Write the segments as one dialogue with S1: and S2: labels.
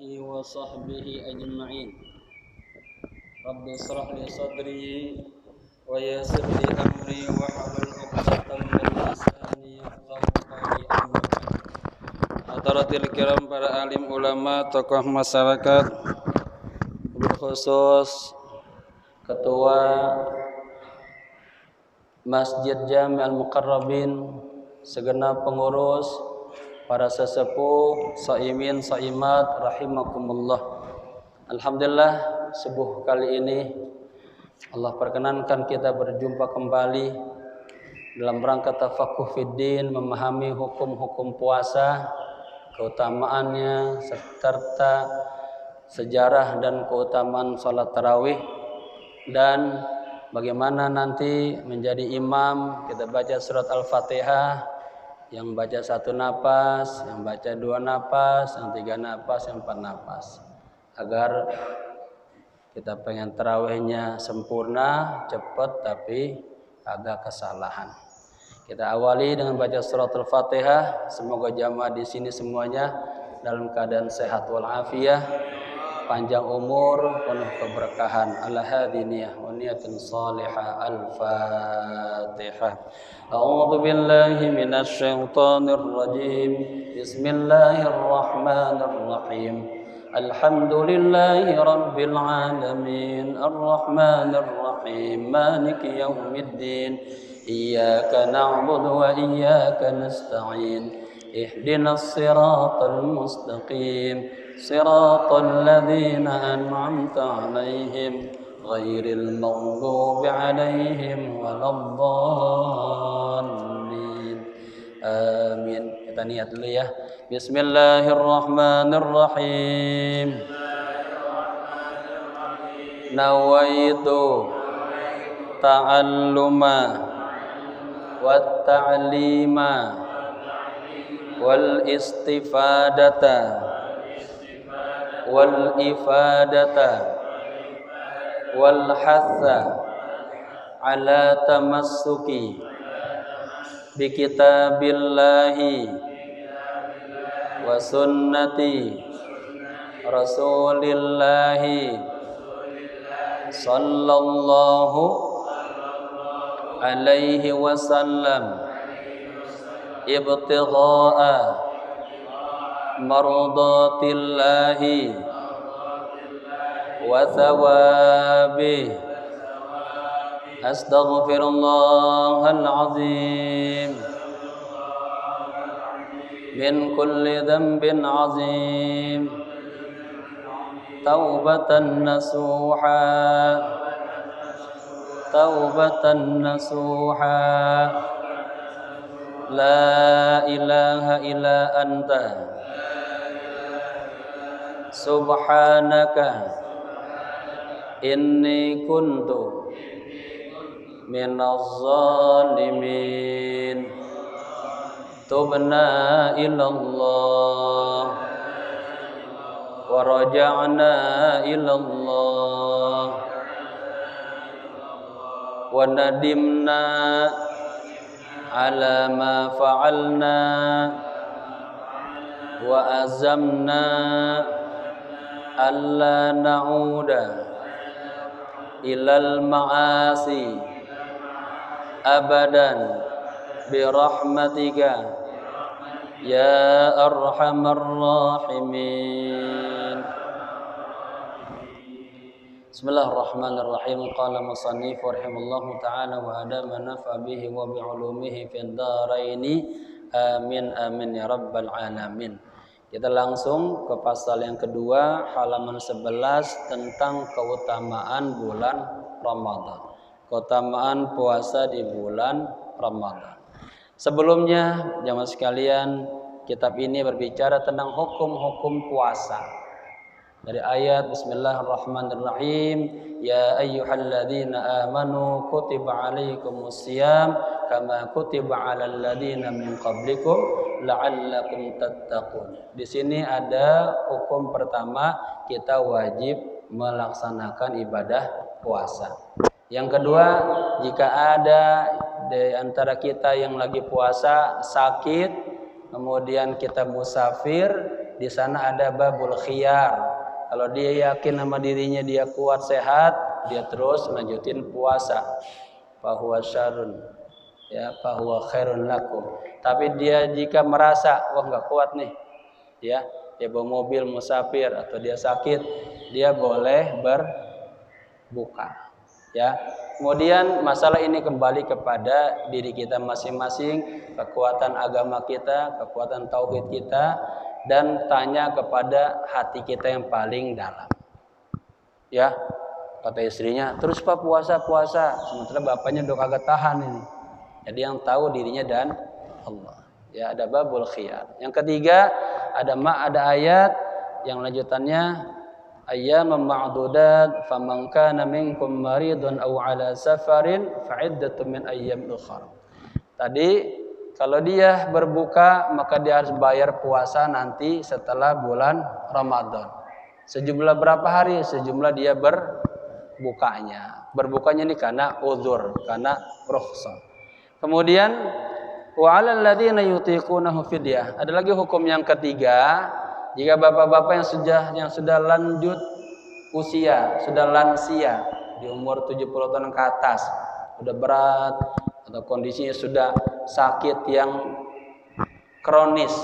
S1: وصحبه أجمعين. رب اشرح لي صدري ويسر لي أمري واحلل عقدة من lisani yafqahu qawli. Amma ba'd. Hadaratil kiram, para alim ulama, tokoh masyarakat, berkhusus Ketua Masjid Jami' Al-Muqarrabin, segenap pengurus, para sesepuh, saimin, saimat, rahimakumullah. Alhamdulillah, subuh kali ini Allah perkenankan kita berjumpa kembali dalam rangka tafaqquh fiddin, memahami hukum-hukum puasa, keutamaannya, serta sejarah dan keutamaan salat tarawih, dan bagaimana nanti menjadi imam. Kita baca surat Al-Fatihah, yang baca 1 napas, yang baca 2 napas, yang 3 napas, yang 4 napas, agar kita pengen tarawihnya sempurna, cepat, tapi agak kesalahan. Kita awali dengan baca surat Al-Fatihah. Semoga jamaah di sini semuanya dalam keadaan sehat walafiat, panjang umur, penuh keberkahan. Al-hadiniyah wa niyatun salihah. Al-Fatihah. A'udzu billahi minasy syaithanir rajim. Bismillahirrahmanirrahim. Alhamdulillahi rabbil alamin. Arrahmanir rahim. Maliki yaumiddin. Iyyaka na'budu wa iyyaka nasta'in. Ihdinas siratal mustaqim. Siratal ladzina an'amta 'alaihim ghairil maghdubi 'alaihim waladdallin. Amin. Kita niat dulu ya. Bismillahirrahmanirrahim. Nawaitu ta'alluma wat ta'lima wal istifadata wal ifadata wal hatha ala tamassuki bi kitabillahi wa sunnati rasulillahi sallallahu alaihi wasallam ibtigha'a mardatillahi wa thawabih. Astaghfirullahal azim min kulli dhanbin azim, taubatan nasuha, taubatan nasuha. La ilaha illa anta subhanaka inni kuntu minaz zalimin. Tubna ilallah wa raja'na ilallah wa nadimna ala ma fa'alna wa azamna alla na'uda ilal ma'asi abadan birahmatika ya arhamar rahimin. Bismillahirrahmanirrahim. Qala musannif rahimallahu ta'ala wa adama nafa bihi wa bi'ulumihi fid dharaini. Amin amin ya rabbal alamin. Kita langsung ke pasal yang kedua, halaman 11, tentang keutamaan bulan Ramadan. Keutamaan puasa di bulan Ramadan. Sebelumnya, jamaah sekalian, kitab ini berbicara tentang hukum-hukum puasa. Dari ayat Bismillahirrahmanirrahim, ya ayyuhalladzina amanu kutiba alaikumusiyam kama kutiba alal ladzina min qablikum la'allakum tattaqun. Di sini ada hukum pertama, kita wajib melaksanakan ibadah puasa. Yang kedua, jika ada di antara kita yang lagi puasa sakit, kemudian kita musafir, di sana ada babul khiyar. Kalau dia yakin sama dirinya dia kuat sehat, dia terus lanjutin puasa. Fahuwa syarrun, ya, fahuwa khairun lakum. Tapi dia jika merasa wah nggak kuat nih, ya, dia bawa mobil musafir atau dia sakit, dia boleh berbuka. Ya, kemudian masalah ini kembali kepada diri kita masing-masing, kekuatan agama kita, kekuatan tauhid kita, dan tanya kepada hati kita yang paling dalam. Ya, kata istrinya, terus Pak puasa, sementara bapaknya udah kagak tahan ini. Jadi yang tahu dirinya dan Allah. Ya, ada babul khiyar. Yang ketiga, ada ayat yang lanjutannya ayyaman ma'dudat faman kana minkum maridun aw ala safarin fa'iddatun min ayyam ukhra. Tadi kalau dia berbuka maka dia harus bayar puasa nanti setelah bulan Ramadan. Sejumlah berapa hari? Sejumlah dia berbukanya. Berbukanya ini karena uzur, karena rukhsah. Kemudian wa 'alal ladzina yutiqunahu fidyah. Ada lagi hukum yang ketiga. Jika bapak-bapak yang sudah lanjut usia, sudah lansia di umur 70 tahun ke atas, sudah berat atau kondisinya sudah sakit yang kronis,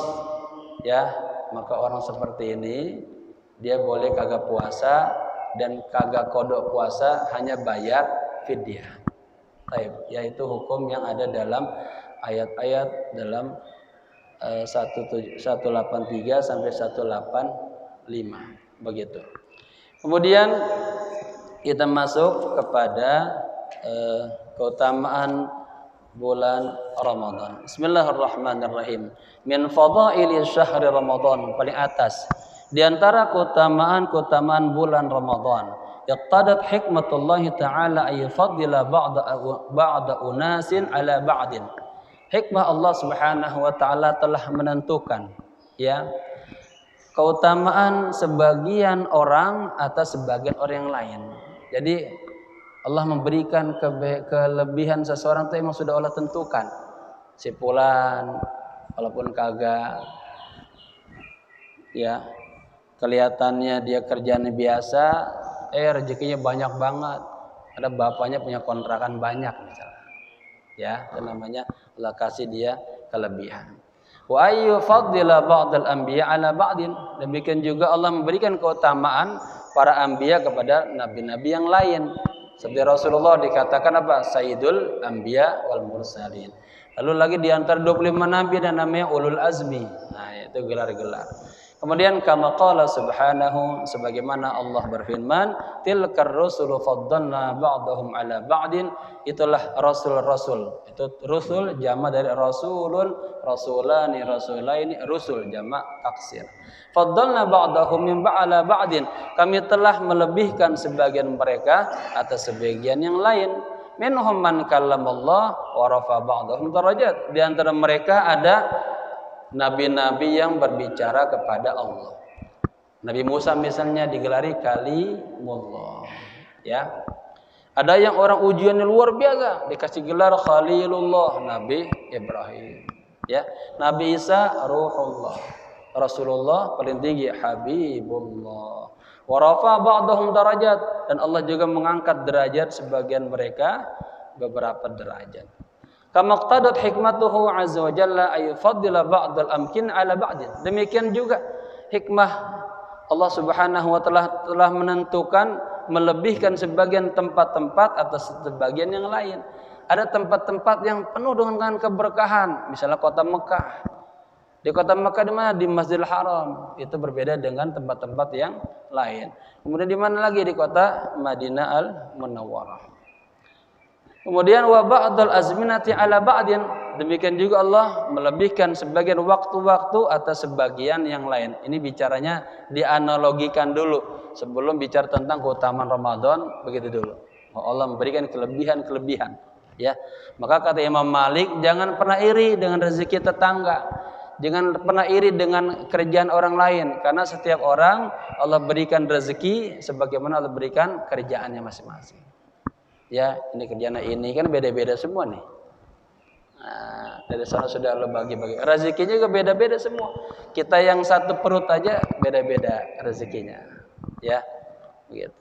S1: ya, maka orang seperti ini dia boleh kagak puasa dan kagak kodok puasa, hanya bayar fidyah. Yaitu hukum yang ada dalam ayat-ayat dalam 183 sampai 185 begitu. Kemudian kita masuk kepada keutamaan bulan Ramadan. Bismillahirrahmanirrahim. Min fadaili syahri Ramadan, paling atas di antara keutamaan bulan Ramadan, iqtadat hikmatullah taala ay yufaddila ba'da unasin ala ba'din. Hikmah Allah Subhanahu wa taala telah menentukan, ya, keutamaan sebagian orang atas sebagian orang yang lain. Jadi Allah memberikan kelebihan seseorang itu memang sudah Allah tentukan. Si fulan walaupun kagak, ya, kelihatannya dia kerjanya biasa, rezekinya banyak banget. Ada bapaknya punya kontrakan banyak misalnya. Ya, itu namanya Allah kasih dia kelebihan. Wa ayyu faddila ba'dal anbiya ala ba'din. Demikian juga Allah memberikan keutamaan para anbiya kepada nabi-nabi yang lain. Seperti Rasulullah dikatakan apa? Sayyidul anbiya wal mursalin. Lalu lagi di antara 25 nabi dan namanya ulul azmi. Nah, itu gelar-gelar. Kemudian kama qala subhanahu, sebagaimana Allah berfirman, tilkar rusulu faddalna ba'dahum ala ba'din. Itulah rasul-rasul. Itu rusul jama dari rasulun, rasulani, rasulaini, rusul jama taksir. Faddalna ba'dahum min ba'ala ba'din. Kami telah melebihkan sebagian mereka atas sebagian yang lain. Minhum man kallamallah wa rafa ba'dahum darajat. Di antara mereka ada nabi-nabi yang berbicara kepada Allah. Nabi Musa misalnya digelari kalimullah, ya. Ada yang orang ujiannya luar biasa, dikasih gelar Khalilullah, Nabi Ibrahim, ya. Nabi Isa Ruhullah, Rasulullah paling tinggi Habibullah. Wa rafa ba'dahum darajat, dan Allah juga mengangkat derajat sebagian mereka beberapa derajat. Kama qtadat hikmatuhu azza wa jalla ay yufaddila ba'dal amkin ala ba'din. Demikian juga hikmah Allah Subhanahu wa taala telah menentukan melebihkan sebagian tempat-tempat atas sebagian yang lain. Ada tempat-tempat yang penuh dengan keberkahan, misalnya kota Mekah. Di kota Mekah di mana? Di Masjidil Haram. Itu berbeda dengan tempat-tempat yang lain. Kemudian di mana lagi? Di kota Madinah Al-Munawwarah. Kemudian wa ba'dal azminati ala ba'din. Demikian juga Allah melebihkan sebagian waktu-waktu atas sebagian yang lain. Ini bicaranya dianalogikan dulu sebelum bicara tentang keutamaan Ramadan, begitu dulu. Allah memberikan kelebihan-kelebihan, ya. Maka kata Imam Malik, jangan pernah iri dengan rezeki tetangga. Jangan pernah iri dengan kerjaan orang lain, karena setiap orang Allah berikan rezeki sebagaimana Allah berikan kerjaannya masing-masing. Ya, ini kerjaan ini kan beda-beda semua nih. Nah, dari sana sudah Allah bagi-bagi. Rezekinya juga beda-beda semua. Kita yang satu perut aja beda-beda rezekinya. Ya, begitu.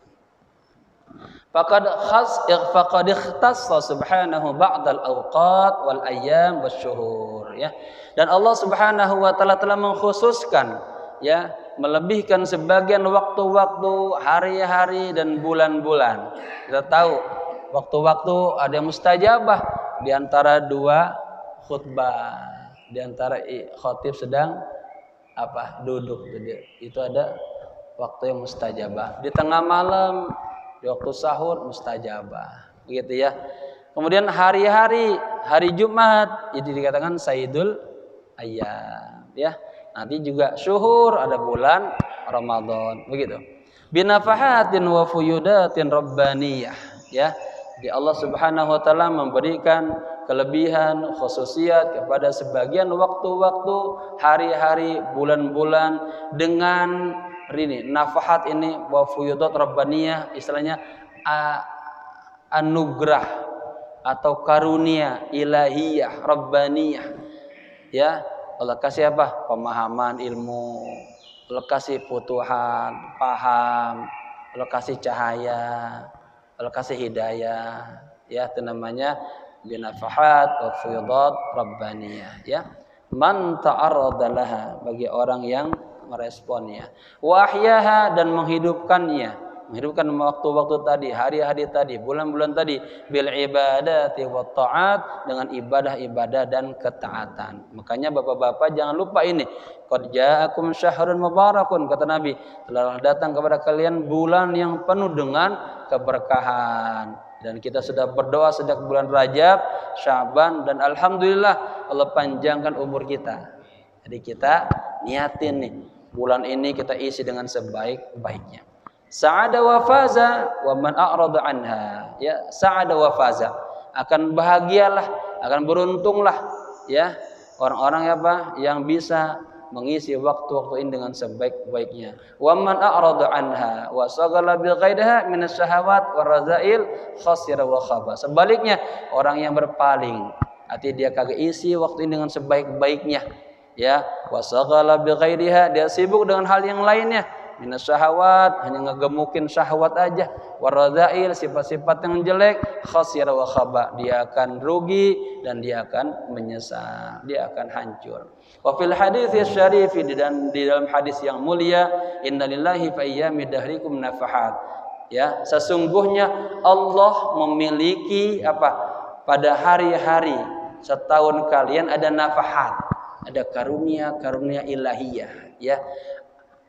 S1: Faqad ikhtassa subhanahu ba'dal awqat wal ayyam wasyuhur, ya. Dan Allah Subhanahu wa taala telah mengkhususkan, ya, melebihkan sebagian waktu-waktu, hari-hari dan bulan-bulan. Kita tahu waktu-waktu ada yang mustajabah di antara dua khutbah, di antara khatib sedang duduk, itu ada waktu yang mustajabah. Di tengah malam, di waktu sahur mustajabah, begitu ya. Kemudian hari-hari, hari Jumat itu dikatakan Sayyidul Ayyam, ya. Nanti juga syuhur, ada bulan Ramadan, begitu. Binafahatin wa fuyudatin rabbaniyah, ya. Di Allah Subhanahu wa taala memberikan kelebihan, khususiat kepada sebagian waktu-waktu, hari-hari, bulan-bulan dengan ini nafahat ini wa fuyudat rabbaniyah, istilahnya anugerah atau karunia ilahiyah rabbaniyah, ya. Allah kasih apa? Pemahaman ilmu, Allah kasih futuhan, paham, Allah kasih cahaya, Allah kasih hidayah, ya. Itu namanya binafahat wa fuyudat rabbaniyah, ya. Man ta'arrada laha, bagi orang yang meresponnya, wahyaha, dan menghidupkannya, menghidupkan waktu-waktu tadi, hari-hari tadi, bulan-bulan tadi, bil ibadati wat taat, dengan ibadah-ibadah dan ketaatan. Makanya bapak-bapak jangan lupa ini, qad ja'akum syahrun mubarakun, kata Nabi, telah datang kepada kalian bulan yang penuh dengan keberkahan. Dan kita sudah berdoa sejak bulan Rajab, Sya'ban, dan alhamdulillah Allah panjangkan umur kita. Jadi kita niatin nih, bulan ini kita isi dengan sebaik-baiknya. Sa'ada wa faza wa man a'rada anha, ya. Sa'ada wa faza, akan bahagialah, akan beruntunglah, ya, orang-orang yang bisa mengisi waktu-waktu ini dengan sebaik-baiknya. Wa man a'rada anha wa sagala bi ghaidaha min asyahawat wa razail khasira wa khaba. Sebaliknya, orang yang berpaling, artinya dia kagak isi waktu ini dengan sebaik-baiknya, ya, wa sagala bi ghaidiha, dia sibuk dengan hal yang lainnya, minas syahwat, hanya ngegemukin syahwat aja, waradzail, sifat-sifat yang jelek, khasira wa khaba, dia akan rugi dan dia akan menyesal, dia akan hancur. Wa fil hadits syarif, di dalam hadis yang mulia, innalillahi fa ayyami dahrikum nafahat, ya, sesungguhnya Allah memiliki pada hari-hari setahun kalian ada nafahat, ada karunia-karunia ilahiyah, ya.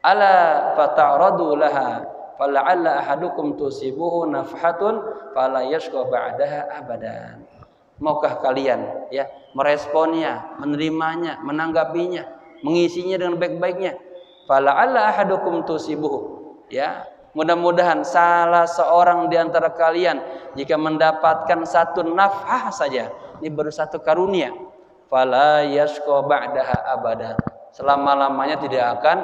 S1: Ala fata'radu laha fala'alla ahadukum tusibuhu nafhatun fala yashqa ba'daha abadan. Maukah kalian, ya, meresponnya, menerimanya, menanggapinya, mengisinya dengan baik-baiknya? Fala'alla ahadukum tusibuhu, ya. Mudah-mudahan salah seorang di antara kalian jika mendapatkan satu nafhah saja, ini baru satu karunia, fala yashqa ba'daha abadan, selama-lamanya tidak akan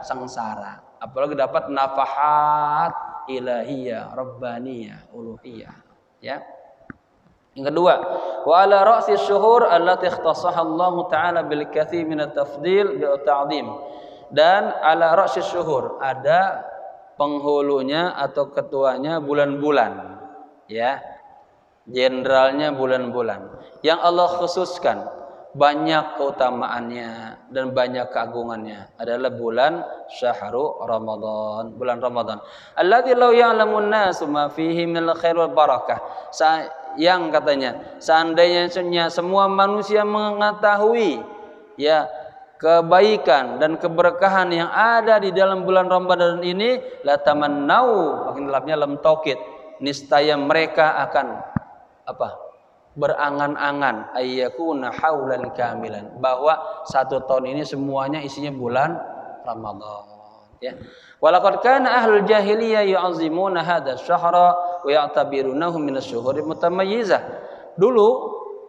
S1: sengsara, apalagi dapat nafahat ilahiyah, rabbaniyah, uluhiyah, ya. Yang kedua, wa ala ra'si syuhur allati ikhtassaha Allah taala bil katsir min at-tafdil bi ta'dhim, dan ala ra'si syuhur, ada penghulunya atau ketuanya bulan-bulan, ya, jenderalnya bulan-bulan yang Allah khususkan banyak keutamaannya dan banyak keagungannya adalah bulan Syahrul Ramadan, bulan Ramadan. Alladzi law ya'lamun nasu ma fihi minal khair wal barakah. Yang katanya seandainya semua manusia mengetahui, ya, kebaikan dan keberkahan yang ada di dalam bulan Ramadan ini, la tamannau, makin dalamnya lam taukid, niscaya mereka akan berangan-angan ayyakuna haulan kamilan, bahwa satu tahun ini semuanya isinya bulan Ramadan, ya. Walaqad kana ahlul jahiliyah yu'azzimuna hadzal syahra wa ya'tabirunahu min asy-syuhuri mutamayyizah. Dulu,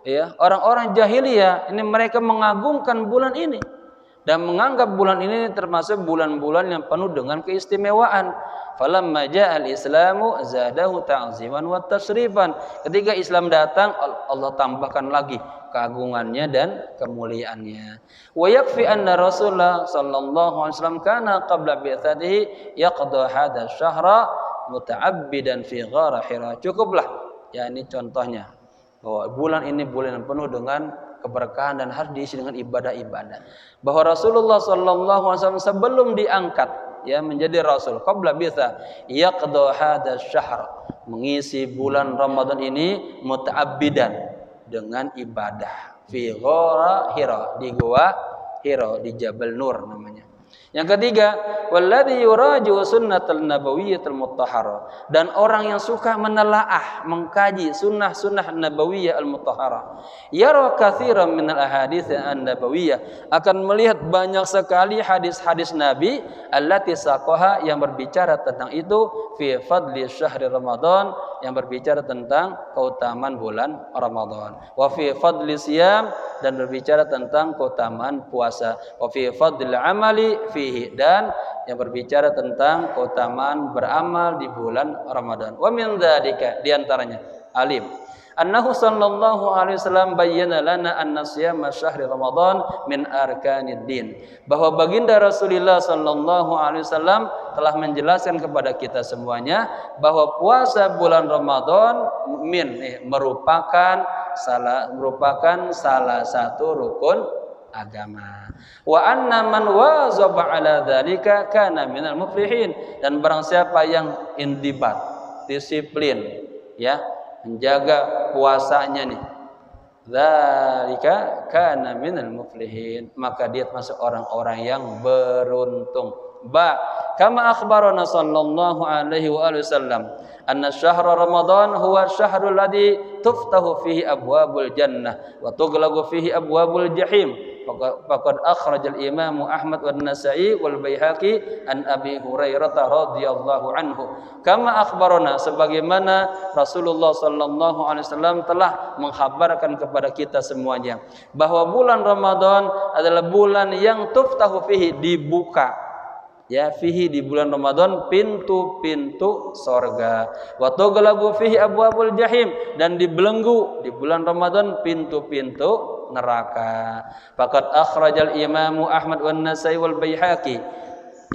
S1: ya, orang-orang jahiliyah ini mereka mengagungkan bulan ini, dan menganggap bulan ini termasuk bulan-bulan yang penuh dengan keistimewaan. Falamma ja'al Islamu zadahu ta'ziman wa tasrifan. Ketika Islam datang, Allah tambahkan lagi keagungannya dan kemuliaannya. Wa yakfi anna Rasulullah sallallahu alaihi wasallam kana qabla bi'tsatihi yaqda hadha syahra muta'abbidan fi ghar Hira. Cukuplah, ya ini contohnya bahwa bulan ini bulan yang penuh dengan keberkahan dan harus diisi dengan ibadah-ibadah. Bahwa Rasulullah sallallahu alaihi wasallam sebelum diangkat ya menjadi rasul qabla bitsa yaqda hadha syahr, mengisi bulan Ramadan ini muta'abbidan dengan ibadah fi ghar Hira, di gua Hira, di Jabal Nur namanya. Yang ketiga, walladzi yuraji'u sunnatal nabawiyyatul mutahharah, dan orang yang suka menelaah, mengkaji sunnah-sunnah nabawiyah al-mutahharah, yara katsiran minal ahadits an-nabawiyah, akan melihat banyak sekali hadis-hadis Nabi allati saqaha, yang berbicara tentang itu, fi fadli syahri Ramadan, yang berbicara tentang keutamaan bulan Ramadan, wa fi fadli siyam, dan berbicara tentang keutamaan puasa, wa fi fadli amali fihi, dan yang berbicara tentang keutamaan beramal di bulan Ramadan. Wa min dzalika, di antaranya alim annahu sallallahu alaihi wasallam bayyana lana anna siyama syahri Ramadan min arkanid din, bahwa baginda Rasulullah sallallahu alaihi wasallam telah menjelaskan kepada kita semuanya bahwa puasa bulan Ramadan merupakan salah satu rukun agama. Wa anna man wazaba ala dzalika kana minal muflihin, dan barang siapa yang indibat, disiplin ya, menjaga puasanya nih, dzalika kana minal muflihin, maka dia termasuk orang-orang yang beruntung. Kama akhbarana sallallahu alaihi wa alihi wasallam anna syahra Ramadan huwa syahrul ladzi tuftahu fihi abwabul jannah wa tughlaqu fihi abwabul jahim. Faqad akhrajal Imam Ahmad wa An-Nasa'i wal Baihaqi an Abi Hurairah radhiyallahu anhu. Kama akhbarana, sebagaimana Rasulullah sallallahu alaihi wasallam telah mengkhabarkan kepada kita semuanya bahwa bulan Ramadan adalah bulan yang tuftahu fihi, dibuka ya fihi, di bulan Ramadan, pintu-pintu sorga, wa tughlaqu fihi abwabul jahim, dan dibelenggu di bulan Ramadan pintu-pintu neraka. Faqad akhrajal Imam Ahmad wan Nasa'i wal Baihaqi,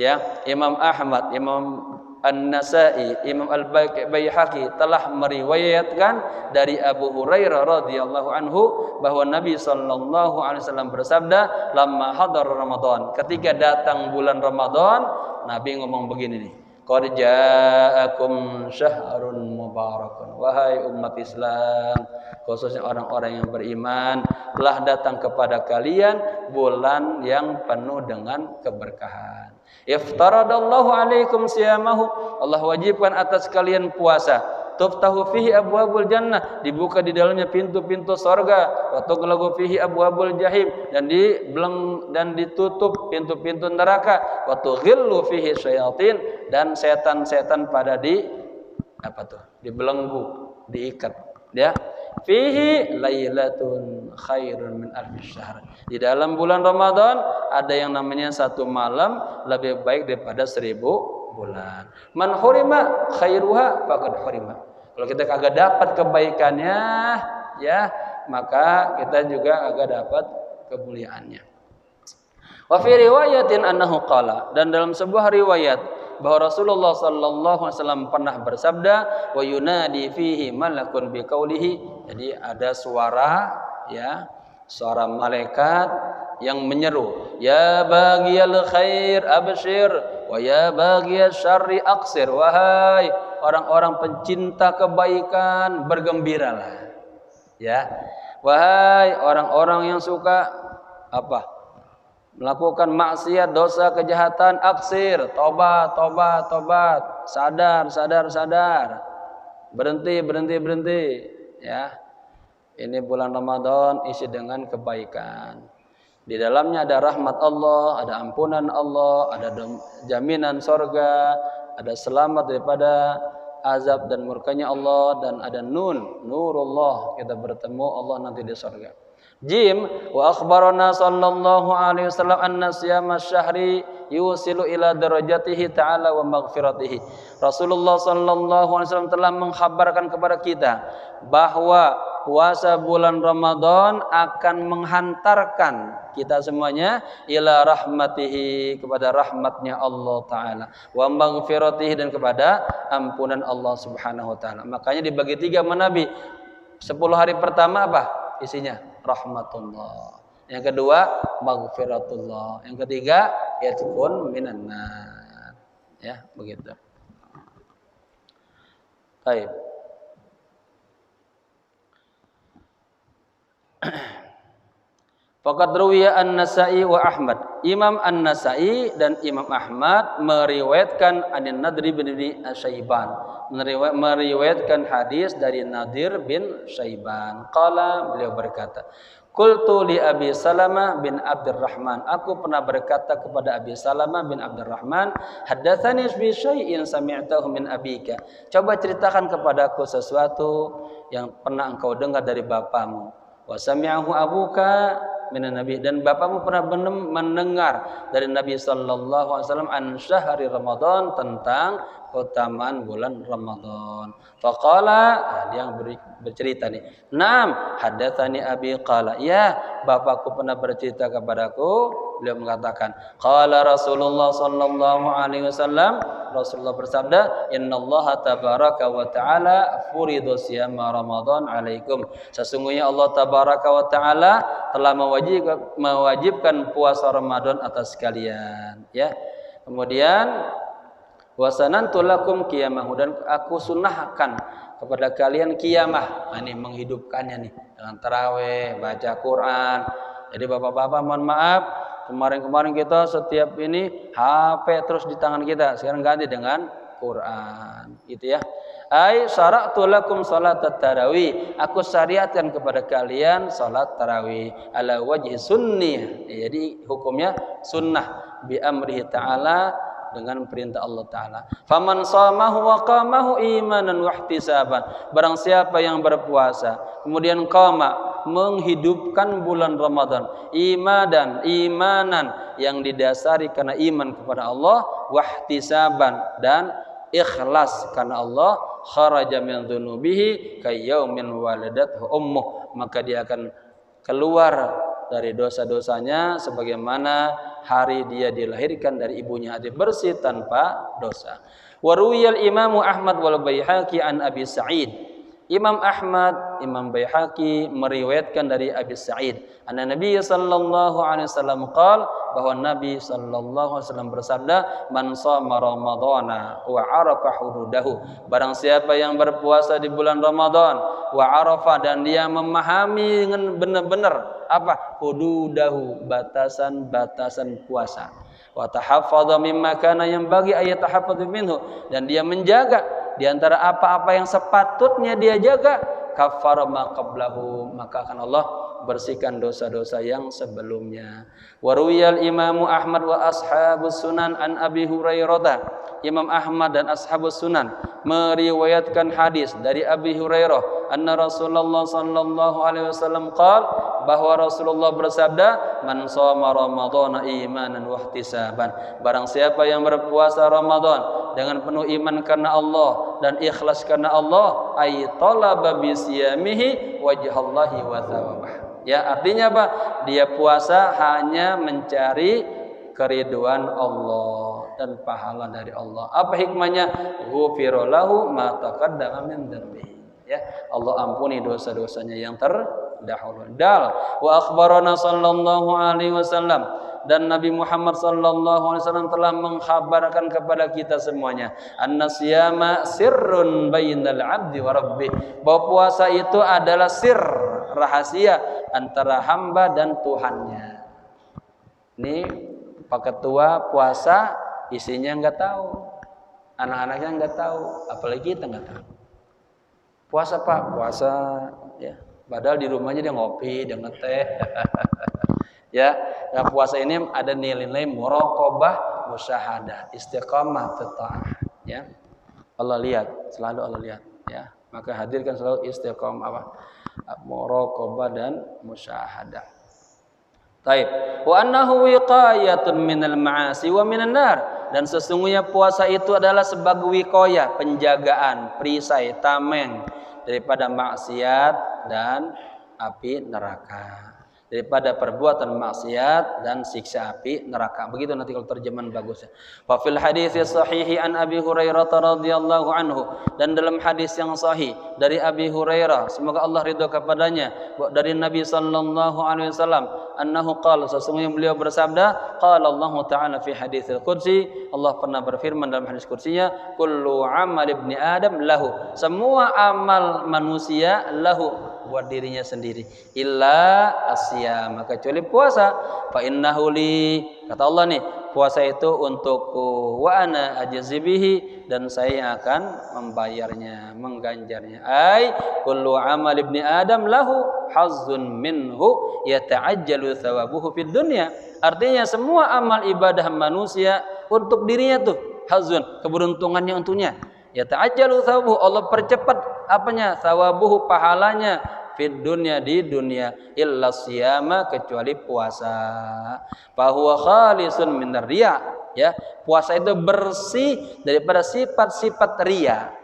S1: ya Imam Ahmad, Imam An-Nasa'i, Imam Al-Baihaqi telah meriwayatkan dari Abu Hurairah radhiyallahu anhu bahwa Nabi sallallahu alaihi wasallam bersabda, lamma hadar Ramadan, ketika datang bulan Ramadan, Nabi ngomong begini nih, qad ja'akum syahrun mubarakun, wahai umat Islam, khususnya orang-orang yang beriman, telah datang kepada kalian bulan yang penuh dengan keberkahan. Iftaradallahu alaikum siyamahu, Allah wajibkan atas kalian puasa. Tuftahu fihi abwabul jannah, dibuka di dalamnya pintu-pintu surga. Wa tughlaqu fihi abwabul jahim, dan ditutup pintu-pintu neraka. Wa tughillu fihi syayatin, dan setan-setan pada dibelenggu, diikat ya. Fihi lailatun khairun min alfi syahr, di dalam bulan Ramadan ada yang namanya satu malam lebih baik daripada 1000 bulan. Man hurima khairuha faqad hurima, kalau kita kagak dapat kebaikannya ya, maka kita juga agak dapat kemuliaannya. Wa fi riwayatin annahu qala, dan dalam sebuah riwayat bahwa Rasulullah sallallahu alaihi wasallam pernah bersabda, wa yunadi fihi malakun biqaulihi, jadi ada suara ya, suara malaikat yang menyeru, ya baghiyal khair abshir wa ya baghiyasy syarri aqsir, wahai orang-orang pencinta kebaikan bergembiralah ya, wahai orang-orang yang suka melakukan maksiat, dosa, kejahatan, aksir, tobat, sadar, berhenti ya. Ini bulan Ramadan isi dengan kebaikan. Di dalamnya ada rahmat Allah, ada ampunan Allah, ada jaminan surga, ada selamat daripada azab dan murkanya Allah, dan ada nurullah, kita bertemu Allah nanti di surga. Jim wa akhbarana sallallahu alaihi wasallam anna siyama syahri yusilu ila darajatihi ta'ala wa maghfiratihi. Rasulullah sallallahu alaihi wasallam telah mengkhabarkan kepada kita bahwa puasa bulan Ramadan akan menghantarkan kita semuanya ila rahmatihi, kepada rahmatnya Allah Ta'ala, wa maghfiratihi, dan kepada ampunan Allah Subhanahu Wa Ta'ala. Makanya dibagi 3 Nabi. 10 hari pertama apa isinya? Rahmatullah. Yang kedua maghfiratullah. Yang ketiga yatqun minan nar. Ya, begitu. Baik. Faqad ruwiya An-Nasa'i wa Ahmad. Imam An-Nasa'i dan Imam Ahmad meriwayatkan An Nadri bin Syaiban, meriwayatkan hadis dari Nadir bin Syaiban. Qala, beliau berkata, qultu li Abi Salamah bin Abdurrahman, aku pernah berkata kepada Abi Salamah bin Abdurrahman, haddatsani bi syai'in sami'tahu min abika. Coba ceritakan kepadaku sesuatu yang pernah engkau dengar dari bapamu. Wa sami'ahu abuka minan nabi, dan bapakmu pernah mendengar dari Nabi sallallahu alaihi wasallam an syahri Ramadan, tentang keutamaan bulan Ramadan. Faqala, dia yang bercerita nih. Naam, hadatsani abi qala, ya, bapakku pernah bercerita kepadaku. Beliau mengatakan, qala Rasulullah sallallahu alaihi wasallam, Rasulullah bersabda, innallaha tabaraka wa ta'ala furidu siyama Ramadan alaikum. Sesungguhnya Allah tabaraka wa ta'ala telah mewajibkan puasa Ramadan atas kalian, ya. Kemudian wasanantu lakum qiyamahu, dan aku sunnahkan kepada kalian qiyamah. Nah, ini menghidupkannya nih dengan tarawih, baca Quran. Jadi bapak-bapak mohon maaf, kemarin kita setiap ini HP terus di tangan kita, sekarang ganti dengan Quran, gitu ya. Ai syara'tu lakum salatat tarawih, aku syariatkan kepada kalian salat tarawih ala wajhi sunni, jadi hukumnya sunnah, bi amrihi ta'ala, dengan perintah Allah Ta'ala. Faman shamahu wa qamahu imanan wa ihtisaban, barang siapa yang berpuasa kemudian qama, menghidupkan bulan Ramadan, imanan yang didasari karena iman kepada Allah, wa ihtisaban, dan ikhlas karena Allah, kharaja min dzunubihi kayyaumin waladathu ummuh, maka dia akan keluar dari dosa-dosanya sebagaimana hari dia dilahirkan dari ibunya, hati bersih tanpa dosa. Wa ruwiyal Imam Ahmad wal Baihaqi an Abi Sa'id. Imam Ahmad, Imam Baihaqi meriwayatkan dari Abi Sa'id, anna Nabi sallallahu alaihi wasallam qala, bahwa Nabi sallallahu alaihi wasallam bersabda, man shama ramadhana wa arafa hududahu, barang siapa yang berpuasa di bulan Ramadan, wa arafa, dan dia memahami dengan benar-benar apa hududahu, batasan-batasan puasa, wa tahaffadha mimma kana yanbaghi ay yatahaffadhu minhu, dan dia menjaga di antara apa-apa yang sepatutnya dia jaga, kafara ma qablahu, maka akan Allah bersihkan dosa-dosa yang sebelumnya. Wa ruwiyal Imam Ahmad wa ashabus sunan an Abi Hurairah. Imam Ahmad dan ashabus sunan meriwayatkan hadis dari Abi Hurairah, anna Rasulullah sallallahu alaihi wasallam qala, bahwa Rasulullah bersabda, man shoma ramadhana imanan wa ihtisaban, barang siapa yang berpuasa Ramadan dengan penuh iman karena Allah dan ikhlas karena Allah, ay talaba bi siyamihi wajhallahi wa thawabah. Ya, artinya apa? Dia puasa hanya mencari keriduan Allah dan pahala dari Allah. Apa hikmahnya? Ghufira lahu ma taqaddama min dzambihi. Ya, Allah ampuni dosa-dosanya yang terdahulu. Wa akhbarana sallallahu alaihi wasallam, dan Nabi Muhammad sallallahu alaihi wasallam telah mengkhabarkan kepada kita semuanya, an-siyama sirrun bainal 'abdi wa rabbih, bahwa puasa itu adalah sir, rahasia antara hamba dan Tuhannya. Ini Pak Ketua puasa isinya enggak tahu, anak-anaknya enggak tahu, apalagi kita enggak tahu. Puasa Pak, puasa ya. Padahal di rumahnya dia ngopi, dia ngeteh. Ya, nah, puasa ini ada nilai-nilai muraqabah, musyahadah, istiqamah, ta'ah, ya. Allah lihat, selalu Allah lihat, ya. Maka hadirkan selalu istiqamah apa? muraqabah dan musyahadah. Taib. Wa annahu wiqayatun minal ma'asi wa minan nar. Dan sesungguhnya puasa itu adalah sebagai wiqayah, penjagaan, perisai, tameng daripada maksiat dan api neraka. Daripada perbuatan maksiat dan siksa api neraka. Begitu nanti kalau terjemahan bagusnya. Fa fil hadits sahihi an Abi Hurairah radhiyallahu anhu, dan dalam hadis yang sahih dari Abi Hurairah, semoga Allah ridha kepadanya, dari Nabi sallallahu alaihi wasallam, annahu qala, sesungguhnya beliau bersabda, qala Allah taala fi haditsil qudsi, Allah pernah berfirman dalam hadis qudsinya, kullu amal ibni adam lahu, semua amal manusia lahu, buat dirinya sendiri, illa asyam, kecuali puasa. Fa innahu li, kata Allah nih, puasa itu untukku, wa ana ajzi bihi, dan saya akan membayarnya, mengganjarnya. Ai kullu amal ibni adam lahu hazzun minhu yata'ajjalu thawabuhu fid dunya. Artinya semua amal ibadah manusia untuk dirinya tuh hazzun, keberuntungannya untuknya. Yata'ajjalu thawabuhu, Allah percepat apanya? Thawabuhu, pahalanya, fid dunya, di dunia, illa siyama, kecuali puasa. Fa huwa khalisun minar riya, ya. Puasa itu bersih daripada sifat-sifat riya.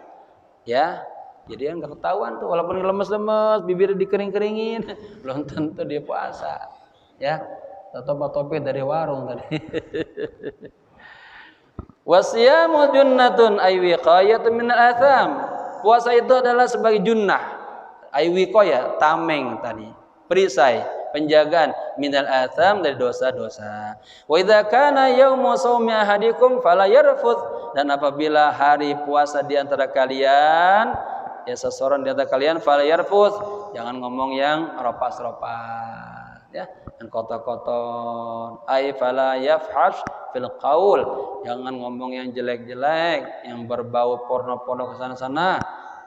S1: Ya. Jadi yang enggak ketahuan tuh, walaupun lemes-lemes, bibir dikering-keringin, belum tentu dia puasa. Ya. Topi dari warung tadi. Wasiyamu junnatun ay wiqayatun minal atham. Puasa itu adalah sebagai junnah, ay wiqayah, tameng tadi, perisai, penjagaan, minal atham, dari dosa-dosa. Wa idza kana yaumu shaumi ahadikum fala yarfuth, dan apabila hari puasa di antara kalian, ya seseorang di antara kalian, fala yarfuth, jangan ngomong yang ropas-ropas, ya, yang kotor-kotor. Ay fala yafhash fil qaul, jangan ngomong yang jelek-jelek, yang berbau porno-porno ke sana-sana,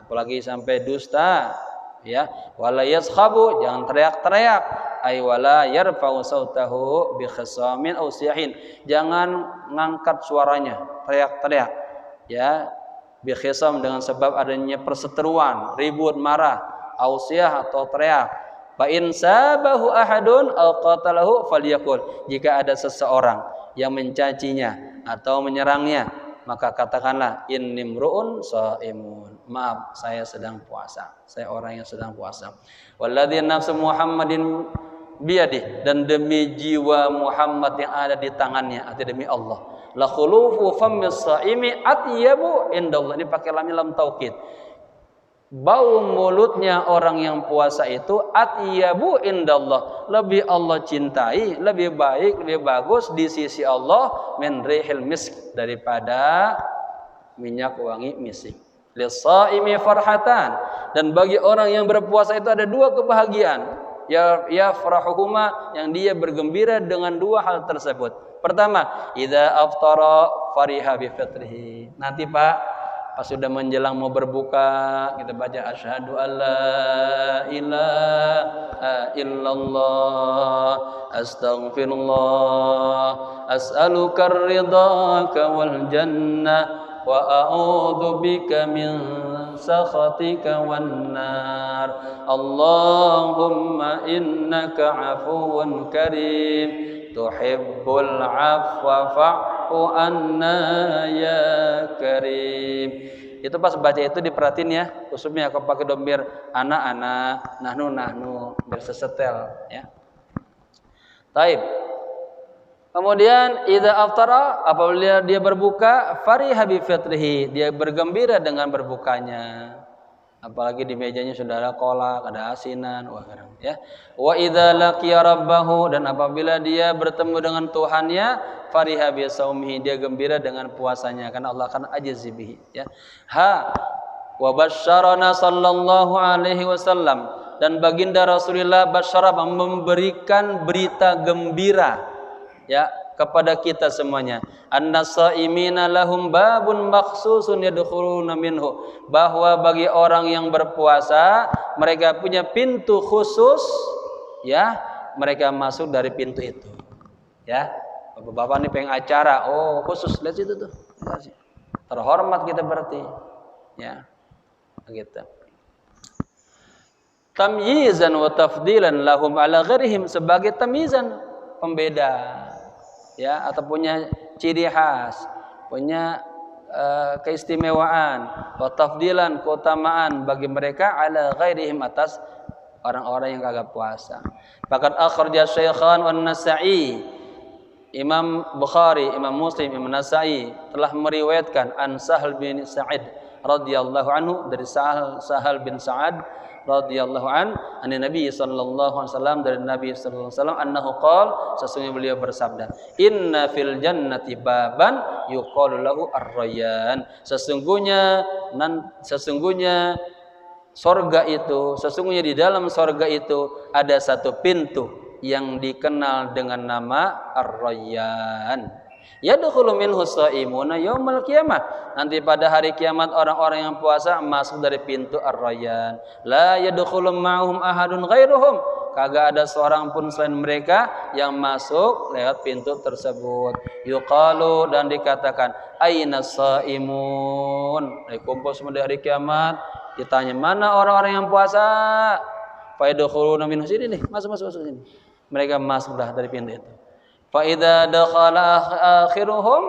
S1: apalagi sampai dusta, ya. Wala yaskhabu, jangan teriak-teriak. Ay wala yarfa'u sautahu bi khisamin aw siyahin, jangan ngangkat suaranya, teriak-teriak, ya, bi khisam, dengan sebab adanya perseteruan, ribut, marah, aw siyah, atau teriak. Fa in sabahu ahadun aw qatalahu falyaqul, jika ada seseorang yang mencacinya atau menyerangnya, maka katakanlah, innimru'un shaimun, maaf, saya sedang puasa, saya orang yang sedang puasa. Walladzi nafsu Muhammadin biyadih, dan demi jiwa Muhammad yang ada di tangannya, artinya demi Allah, la khulufu fammis shaimi atyabu indallah, ini pakai lam taukid, bau mulutnya orang yang puasa itu atyabu indallah, lebih Allah cintai, lebih baik, lebih bagus di sisi Allah, min rihil misk, daripada minyak wangi misik. Lis-shaimi farhatan, dan bagi orang yang berpuasa itu ada dua kebahagiaan, ya farahuhuma, yang dia bergembira dengan dua hal tersebut. Pertama, idza aftara fariha bi fitrihi, nanti Pak, pas sudah menjelang mau berbuka, kita baca asyhadu alla ilaha illallah astaghfirullah as'aluka ridhaka wal jannah wa a'udzu bika min sakhatika wan nar. Allahumma innaka 'afuwun karim tuhibbul 'afwa fa'fu anna ya karim. Itu pas baca itu diperhatiin ya, khususnya kalau pakai domir anak-anak, nahnu biar sesetel, ya. Taib. Kemudian idza aftara, apabila dia berbuka, fariha bi fitrihi, dia bergembira dengan berbukanya. Apalagi di mejanya sudah ada kolak, ada asinan, wah keren, ya. Wa idza laqiya rabbahu, dan apabila dia bertemu dengan Tuhannya, fariha bi saumihi, dia gembira dengan puasanya, karena Allah akan ajzi bihi, ya. Wa basyarana sallallahu alaihi wasallam, dan baginda Rasulullah basyara, memberikan berita gembira, ya, kepada kita semuanya, annasaimina lahum babun makhsusun yadkhuluna minhu, bahwa bagi orang yang berpuasa mereka punya pintu khusus, ya, mereka masuk dari pintu itu, ya. Bapak-bapak ini pengen acara, oh khusus, lihat situ tuh, terhormat kita berarti, ya, gitu. tamyizan wa tafdilan lahum ala ghairihim, sebagai tamyizan, pembeda, ya, atau punya ciri khas, punya keistimewaan, wa tafdilan, keutamaan bagi mereka, ala ghairihim, atas orang-orang yang kagak puasa. Faqad akhraja Syaikhan wan Nasa'i, Imam Bukhari, Imam Muslim, Imam Nasa'i telah meriwayatkan an Sahal bin Sa'id radhiyallahu anhu, dari Sahal bin Sa'ad radhiyallahu an Nabi sallallahu alaihi wasallam, dari Nabi sallallahu alaihi wasallam, annahu qala, sesungguhnya beliau bersabda, inna fil jannati baban yuqalu lahu ar-rayyan, sesungguhnya sorga itu, sesungguhnya di dalam sorga itu ada satu pintu yang dikenal dengan nama Ar-Rayyan. Yadkhulu minhu shaimuna yaumal qiyamah, nanti pada hari kiamat orang-orang yang puasa masuk dari pintu Ar-Rayyan. La yadkhulu ma'hum ahadun ghairuhum, kagak ada seorang pun selain mereka yang masuk lewat pintu tersebut. Yuqalu, dan dikatakan, aina shaimun, kumpul semua di hari kiamat, ditanya mana orang-orang yang puasa. Fa yadkhuluna minhu, sini nih, masuk sini. Mereka masuklah dari pintu itu. Fa idza dakhala akhiruhum,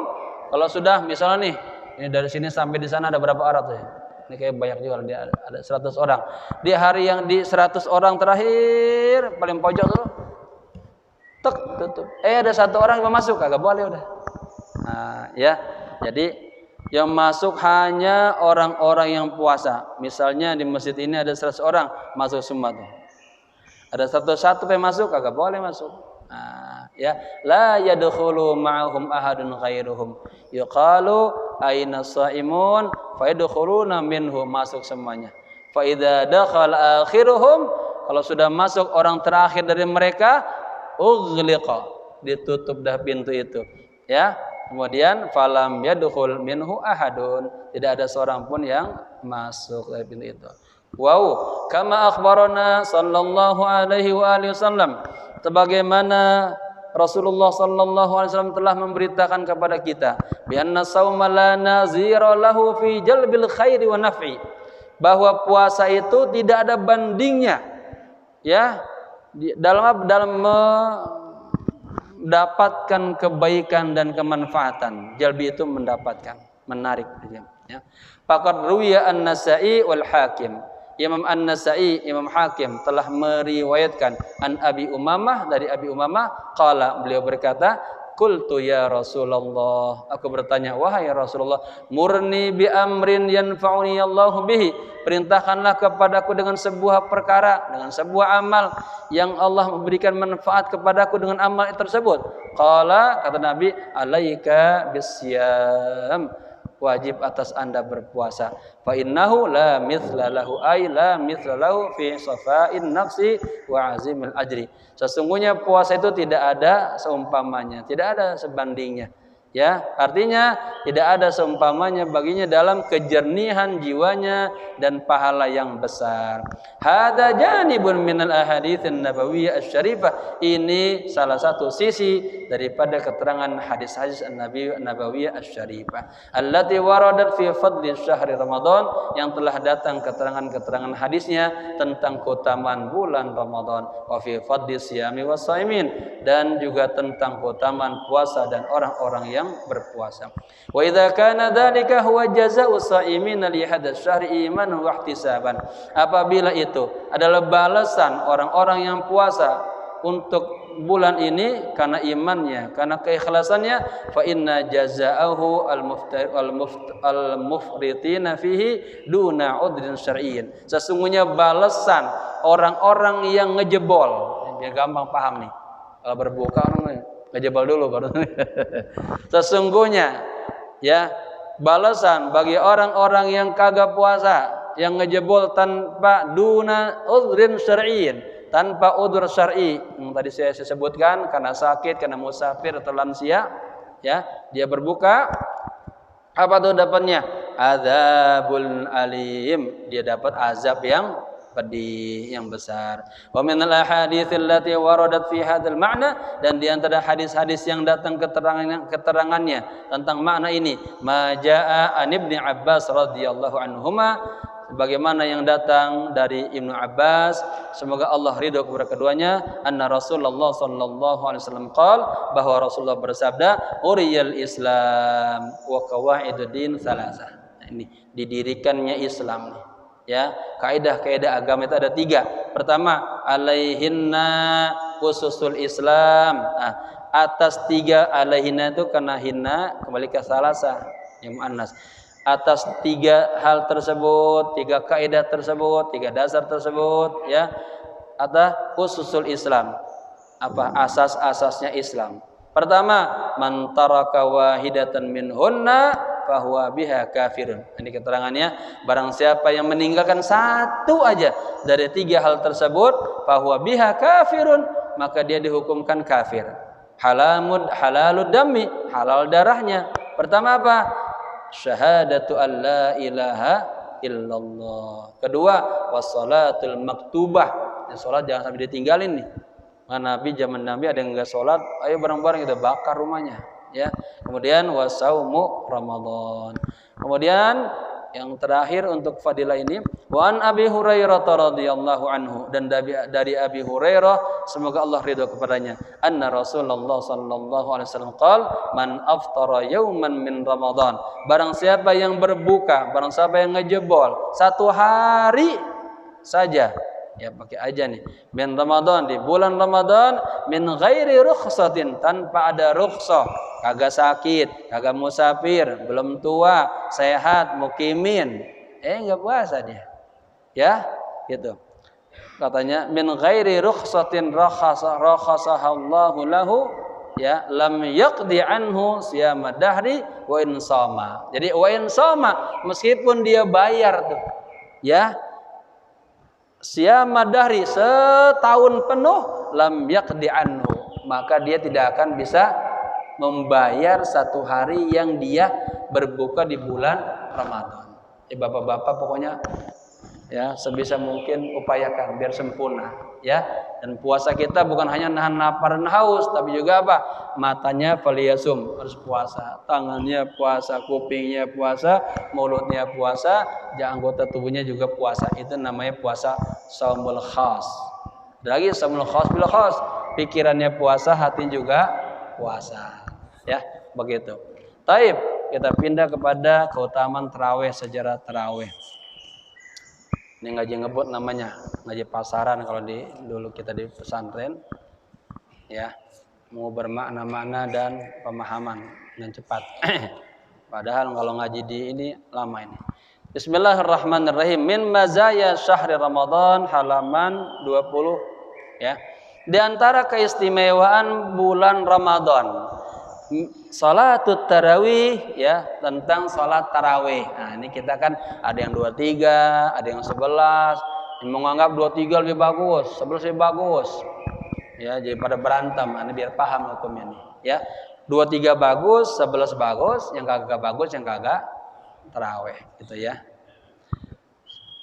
S1: kalau sudah misalnya nih, ini dari sini sampai di sana ada berapa orang tuh ya? Ini kayak banyak juga, ada 100 orang. Di hari yang di 100 orang terakhir paling pojok tuh, tek, tutup. Ada satu orang yang masuk, kagak boleh udah. Nah, ya. Jadi yang masuk hanya orang-orang yang puasa. Misalnya di masjid ini ada 100 orang, masuk semua tuh. Ada satu yang masuk, kagak boleh masuk. Nah, ya, la yadkhulu ma'ahum ahadun ghairuhum. Yuqalu aina shaimun fa yadkhuluna minhu, masuk semuanya. Fa idza dakhala akhiruhum, kalau sudah masuk orang terakhir dari mereka, ughliqa, ditutup dah pintu itu. Ya. Kemudian falam yadkhul minhu ahadun, tidak ada seorang pun yang masuk dari pintu itu. Wow, kama akhbarana sallallahu alaihi wa alihi wasallam, sebagaimana Rasulullah sallallahu alaihi wasallam telah memberitakan kepada kita, bi anna shauma la nazira lahu fi jalbil khairi wa naf'i, bahwa puasa itu tidak ada bandingnya, ya, dalam mendapatkan kebaikan dan kemanfaatan. Jalbi itu mendapatkan, menarik, ya. Faqad ruwiya an-Nasa'i wal Hakim, Imam An-Nasa'i, Imam Hakim telah meriwayatkan an Abi Umamah, dari Abi Umamah, qala, beliau berkata, qultu ya Rasulullah, aku bertanya, wahai Rasulullah, murni bi amrin yanfa'uni Allahu bihi, perintahkanlah kepadaku dengan sebuah perkara, dengan sebuah amal yang Allah memberikan manfaat kepadaku dengan amal tersebut. Qala, kata Nabi, alaika bisyam, wajib atas anda berpuasa. Fa innahu la mithla lahu, ay la mithla lahu fi safa'in nafsi wa azimil ajri, sesungguhnya puasa itu tidak ada seumpamanya, tidak ada sebandingnya, ya, artinya tidak ada seumpamanya baginya dalam kejernihan jiwanya dan pahala yang besar. Hadza janibun minal ahaditsin nabawiyyah asy-syarifah, ini salah satu sisi daripada keterangan hadis-hadis an-nabawiyah asy-syarifah allati waradat fi fadli syahri Ramadan, yang telah datang keterangan-keterangan hadisnya tentang keutamaan bulan Ramadan, wa fi fadli siyami was-shaimin, dan juga tentang keutamaan puasa dan orang-orang yang berpuasa. Wa idza kana dzalika huwa jazaa'u shaimin li hadzal syahri imanan wa ihtisaban, apabila itu adalah balasan orang-orang yang puasa untuk bulan ini karena imannya, karena keikhlasannya, fa inna jazaa'ahu al-mufritina fihi duna udrin syar'iyyin, sesungguhnya balasan orang-orang yang ngejebol, biar gampang paham nih, kalau berbuka ngejebol dulu baru. Sesungguhnya, ya, balasan bagi orang-orang yang kagak puasa, yang ngejebol tanpa duna udrin syar'iyyin, tanpa udzur syar'i yang tadi saya sebutkan, karena sakit, karena musafir atau lansia, ya, dia berbuka, apa tuh dapatnya? Adzabul alim, dia dapat azab yang pedih, yang besar. Wa min al-ahadits allati waradat fi hadzal ma'na, dan di antara hadis-hadis yang datang keterangannya tentang makna ini, ma jaa an Ibnu Abbas radhiyallahu anhuma, bagaimana yang datang dari Ibnu Abbas, semoga Allah ridho kepada keduanya, anna Rasulullah sallallahu alaihi wasallam qala, bahwa Rasulullah bersabda, uriyal Islam wa qawaiduddin salasah. Nah, ini didirikannya Islam nih. Ya, kaidah-kaidah agama itu ada 3. Pertama, alaihinna ususul Islam. Nah, atas 3 alaihinna itu karena hinna kembali ke salasah yang muannas. Atas 3 hal tersebut, 3 kaidah tersebut, 3 dasar tersebut, ya, ada ususul Islam. Apa asas-asasnya Islam? Pertama, man taraka wahidatan minhunna fahuwa biha kafirun. Ini keterangannya, barang siapa yang meninggalkan satu aja dari 3 hal tersebut, fahuwa biha kafirun, maka dia dihukumkan kafir. Halalud dami, halal darahnya. Pertama apa? Syahadatu an la ilaha illallah. Kedua, wassalatul maktubah. Salat jangan sampai ditinggalin nih. Nabi zaman Nabi ada yang enggak salat, ayo bareng-bareng kita bakar rumahnya, ya. Kemudian wasaumu Ramadan. Kemudian yang terakhir untuk fadilah ini, wa an Abi Hurairah radhiyallahu anhu, dan dari Abi Hurairah semoga Allah ridho kepadanya, anna Rasulullah sallallahu alaihi wasallam qala, man aftara yauman min Ramadan, barang siapa yang berbuka, barang siapa yang ngejebol 1 hari saja, ya pakai aja nih, min Ramadan, di bulan Ramadan, min ghairi rukhsatin, tanpa ada rukhsah, kagak sakit, kagak musafir, belum tua, sehat, mukimin, enggak puasa dia, ya gitu. Katanya min ghairi rukhsatin rakhasahallahu lahu, ya, lam yaqdi anhu siyama dahri wa in shama. Jadi wa in shama, meskipun dia bayar tuh, ya, siyama dahri setahun penuh, lam yaqdi anhu, maka dia tidak akan bisa membayar 1 hari yang dia berbuka di bulan Ramadan. Bapak-bapak pokoknya, ya, sebisa mungkin upayakan biar sempurna, ya. Dan puasa kita bukan hanya nahan lapar dan haus, tapi juga apa? Matanya faliyasum, harus puasa, tangannya puasa, kupingnya puasa, mulutnya puasa, anggota tubuhnya juga puasa. Itu namanya puasa shaumul khas. Lagi shaumul khas bil khas, pikirannya puasa, hati juga puasa. Ya, begitu. Taib, kita pindah kepada keutamaan tarawih, sejarah tarawih. Ini ngaji ngebut namanya, ngaji pasaran kalau dulu kita di pesantren, ya, mau bermakna-makna dan pemahaman dan cepat. Padahal kalau ngaji di ini lama ini. Bismillahirrahmanirrahim. Min mazaya syahri Ramadan, halaman 20, ya. Di antara keistimewaan bulan Ramadan, salatut tarawih, ya, tentang salat tarawih. Nah, ini kita kan ada yang 23, ada yang 11, yang menganggap 23 lebih bagus, 11 lebih bagus. Ya, jadi pada berantem, ini biar paham hukumnya nih, ya. 23 bagus, 11 bagus, yang kagak bagus, yang kagak tarawih, gitu ya.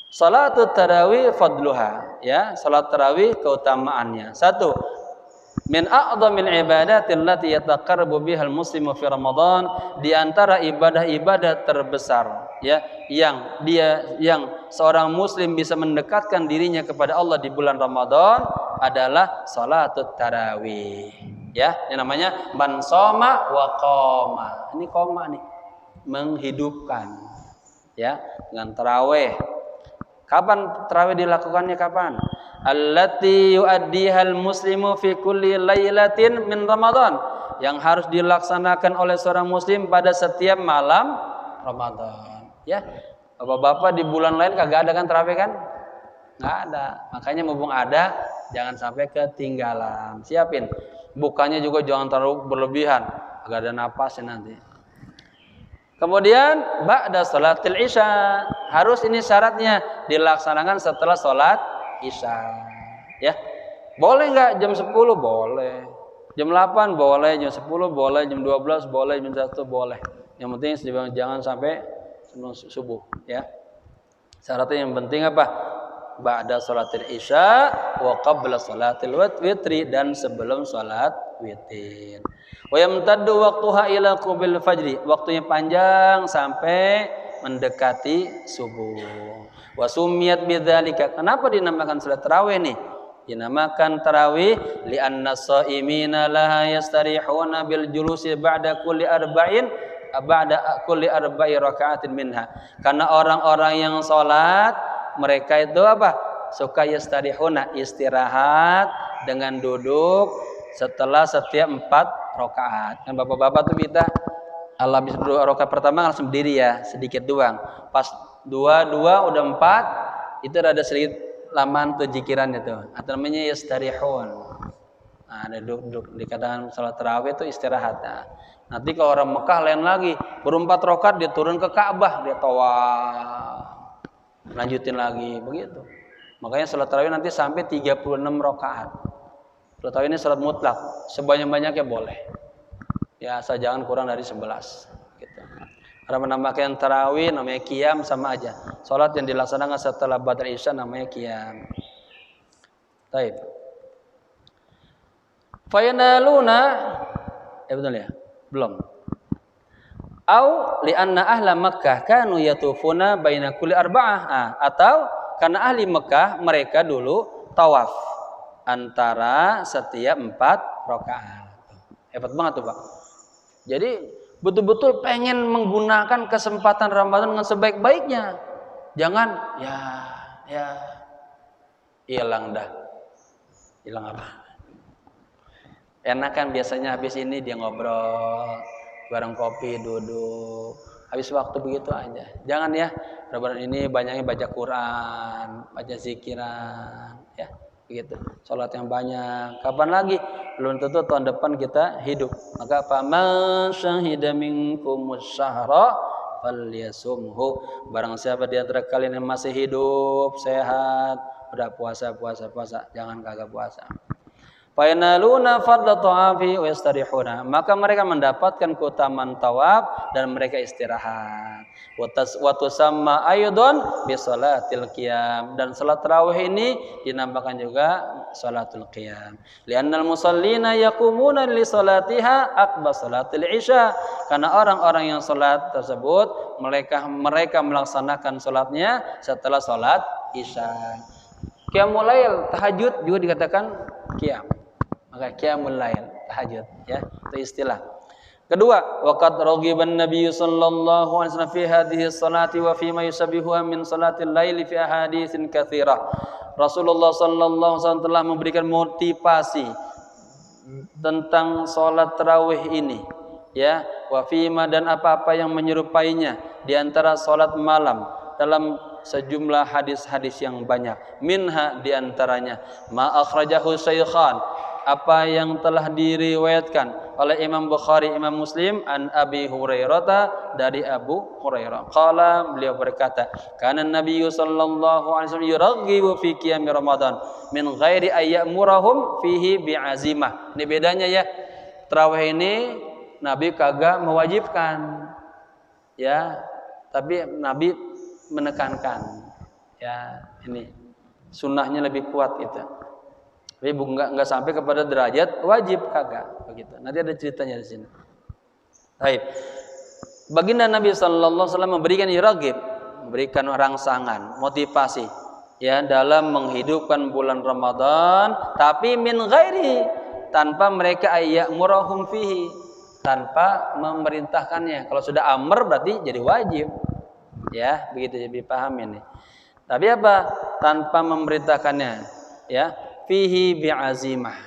S1: Salatut tarawih fadluha, ya, salat tarawih keutamaannya. 1, min a'dhamil ibadati allati yataqarrabu bihal muslimu fi Ramadan, di antara ibadah-ibadah terbesar, ya, yang seorang muslim bisa mendekatkan dirinya kepada Allah di bulan Ramadan adalah salatut tarawih, ya. Yang namanya man shoma wa qoma. Ini qoma nih, menghidupkan, ya, dengan tarawih. Kapan tarawih dilakukannya, kapan? Allati yu'addihal muslimu fi kulli lailatin min Ramadan, yang harus dilaksanakan oleh seorang muslim pada setiap malam Ramadan, ya. Bapak-bapak di bulan lain kagak ada kan tarawih kan? Enggak ada. Makanya mumpung ada, jangan sampai ketinggalan. Siapin. Bukannya juga jangan terlalu berlebihan, agak ada napasnya nanti. Kemudian ba'da salatil isya, harus ini syaratnya dilaksanakan setelah salat isya, ya. Boleh enggak jam 10? Boleh. Jam 8 boleh, jam 10 boleh, jam 12 boleh, jam 1 boleh. Yang penting jangan sampai sebelum subuh, ya. Syaratnya yang penting apa? Ba'da salatil isya wa qabla salatil witri, dan sebelum salat witir. Wa yamtaddu waqtuha ila qubil fajri, waktunya panjang sampai mendekati subuh. Wa sumiyat bidzalika. Kenapa dinamakan salat tarawih nih? Dinamakan tarawih li'anna shaimina laha yastarihuna bil julusi ba'da kulli arba'i raka'atin minha. Karena orang-orang yang salat mereka itu apa? Suka yastarihuna, istirahat dengan duduk setelah setiap 4 rakaat. Kan bapak-bapak tuh kita Allah habis rakaat pertama langsung berdiri ya, sedikit doang. Pas dua udah 4, itu ada sedikit lamaan tuh jikiran itu. Atau namanya yastarihun. Nah, ada duduk dikatakan salat tarawih itu istirahat. Nah, nanti kalau orang Mekah lain lagi, baru 4 rakaat dia turun ke Ka'bah, dia tawaf. Lanjutin lagi begitu. Makanya salat tarawih nanti sampai 36 rakaat. Salat tarawih ini salat mutlak, sebanyak-banyaknya boleh. Ya, asal jangan kurang dari 11 gitu. Karena menambahkan tarawih namanya qiyam sama aja. Salat yang dilaksanakan setelah ba'da isya namanya qiyam. Baik. Fayanaluna betul ya? Belum. Au li'anna ahla Makkah kanu yatufuna baina kulli arba'ah. Atau karena ahli Mekah mereka dulu tawaf antara setiap 4 rakaat. Hebat banget tuh, Pak. Jadi betul-betul pengen menggunakan kesempatan Ramadan dengan sebaik-baiknya. Jangan hilang dah. Hilang apa? Enak kan biasanya habis ini dia ngobrol, bareng kopi, duduk. Habis waktu begitu aja. Jangan ya, Ramadan ini banyaknya baca Quran, baca zikiran, ya. Begitu. Salat yang banyak. Kapan lagi? Belum tentu tahun depan kita hidup. Maka faman syahida minkumus syahra falyasumhu. Barang siapa di antara kalian yang masih hidup, sehat, udah puasa. Jangan kagak puasa. Fayanaluna fadla ta'afi wa yastarihuna. Maka mereka mendapatkan keutamaan tawaf dan mereka istirahat. Wa tusamma aydon bi salatil qiyam. Dan salat tarawih ini dinamakan juga salatul qiyam. Li'annal musallina yaqumuna li salatiha aqba salatil isya. Karena orang-orang yang salat tersebut mereka melaksanakan salatnya setelah salat isya. Qiyamul lail, tahajud juga dikatakan qiyam. Maka qiyamul lail, tahajud ya, itu istilah. Kedua, waqad raghiban Nabi sallallahu alaihi wasallam fi hadhihi salati wa fi ma yusabbihuha min salatil laili fi ahaditsin katsirah. Rasulullah sallallahu alaihi wasallam telah memberikan motivasi tentang salat tarawih ini ya, wa fi ma dan apa-apa yang menyerupainya di antara salat malam dalam sejumlah hadis-hadis yang banyak. Minha di antaranya ma akhrajahu syaikhan, apa yang telah diriwayatkan oleh Imam Bukhari, Imam Muslim an Abi Hurairah, dari Abu Hurairah. Qala, beliau berkata, kana Nabi sallallahu alaihi wasallam yuraghibu fi qiyam Ramadan min ghairi ayyamurahum fihi bi'azimah. Ini bedanya ya. Tarawih ini Nabi kagak mewajibkan. Ya, tapi Nabi menekankan. Ya, ini sunnahnya lebih kuat itu. Tapi enggak sampai kepada derajat wajib, kagak begitu. Nanti ada ceritanya di sini. Baik. Baginda Nabi sallallahu alaihi wasallam memberikan iragib, memberikan rangsangan, motivasi ya dalam menghidupkan bulan Ramadan, tapi min ghairi, tanpa mereka ayyamurahum fihi, tanpa memerintahkannya. Kalau sudah amr berarti jadi wajib. Ya, begitu jadi paham ini. Tapi apa? Tanpa memerintahkannya, ya. Fihi bi'azimah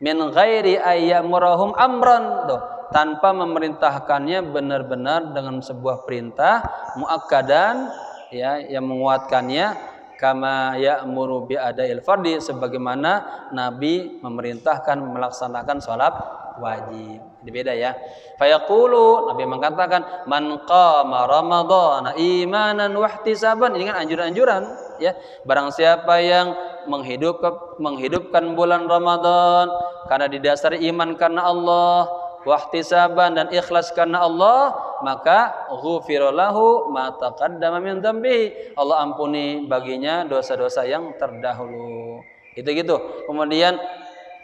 S1: min ghairi ayyamurahum amran, tanpa memerintahkannya benar-benar dengan sebuah perintah muakkadan ya, yang menguatkannya, kama ya'muru bi adail fardhi, sebagaimana Nabi memerintahkan melaksanakan salat wajib. Ini beda ya. Fayaqulu, Nabi mengatakan man qama ramadhana imanan wa ihtisaban, ini kan anjuran-anjuran ya. Barang siapa yang menghidupkan bulan Ramadan karena didasari iman karena Allah, wahtisaban dan ikhlas karena Allah, maka ghufira lahu ma taqaddama min dzambihi, Allah ampuni baginya dosa-dosa yang terdahulu. Itu gitu. Kemudian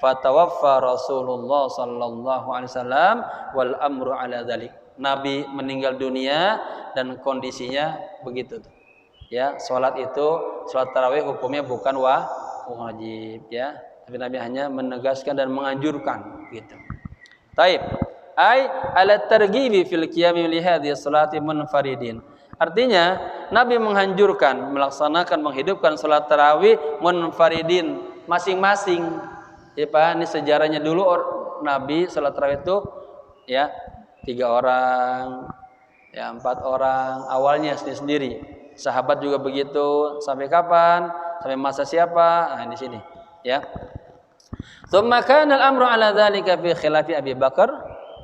S1: fatawaffa Rasulullah sallallahu alaihi wasallam wal amru ala dzalik. Nabi meninggal dunia dan kondisinya begitu. Ya, salat tarawih hukumnya bukan wajib ya. Tapi Nabi hanya menegaskan dan menganjurkan gitu. Taib. Ai ala targhibi fil qiyami li hadhihi salati munfaridin. Artinya Nabi menganjurkan melaksanakan menghidupkan salat tarawih munfaridin masing-masing. Ya Pak, ini sejarahnya dulu Nabi salat tarawih itu ya 3 orang, ya 4 orang, awalnya sendiri. Sahabat juga begitu. Sampai kapan? Sampai masa siapa? Nah, di sini, ya. Tsumma kana al-amru ala dzalika fi khilafi Abi Bakar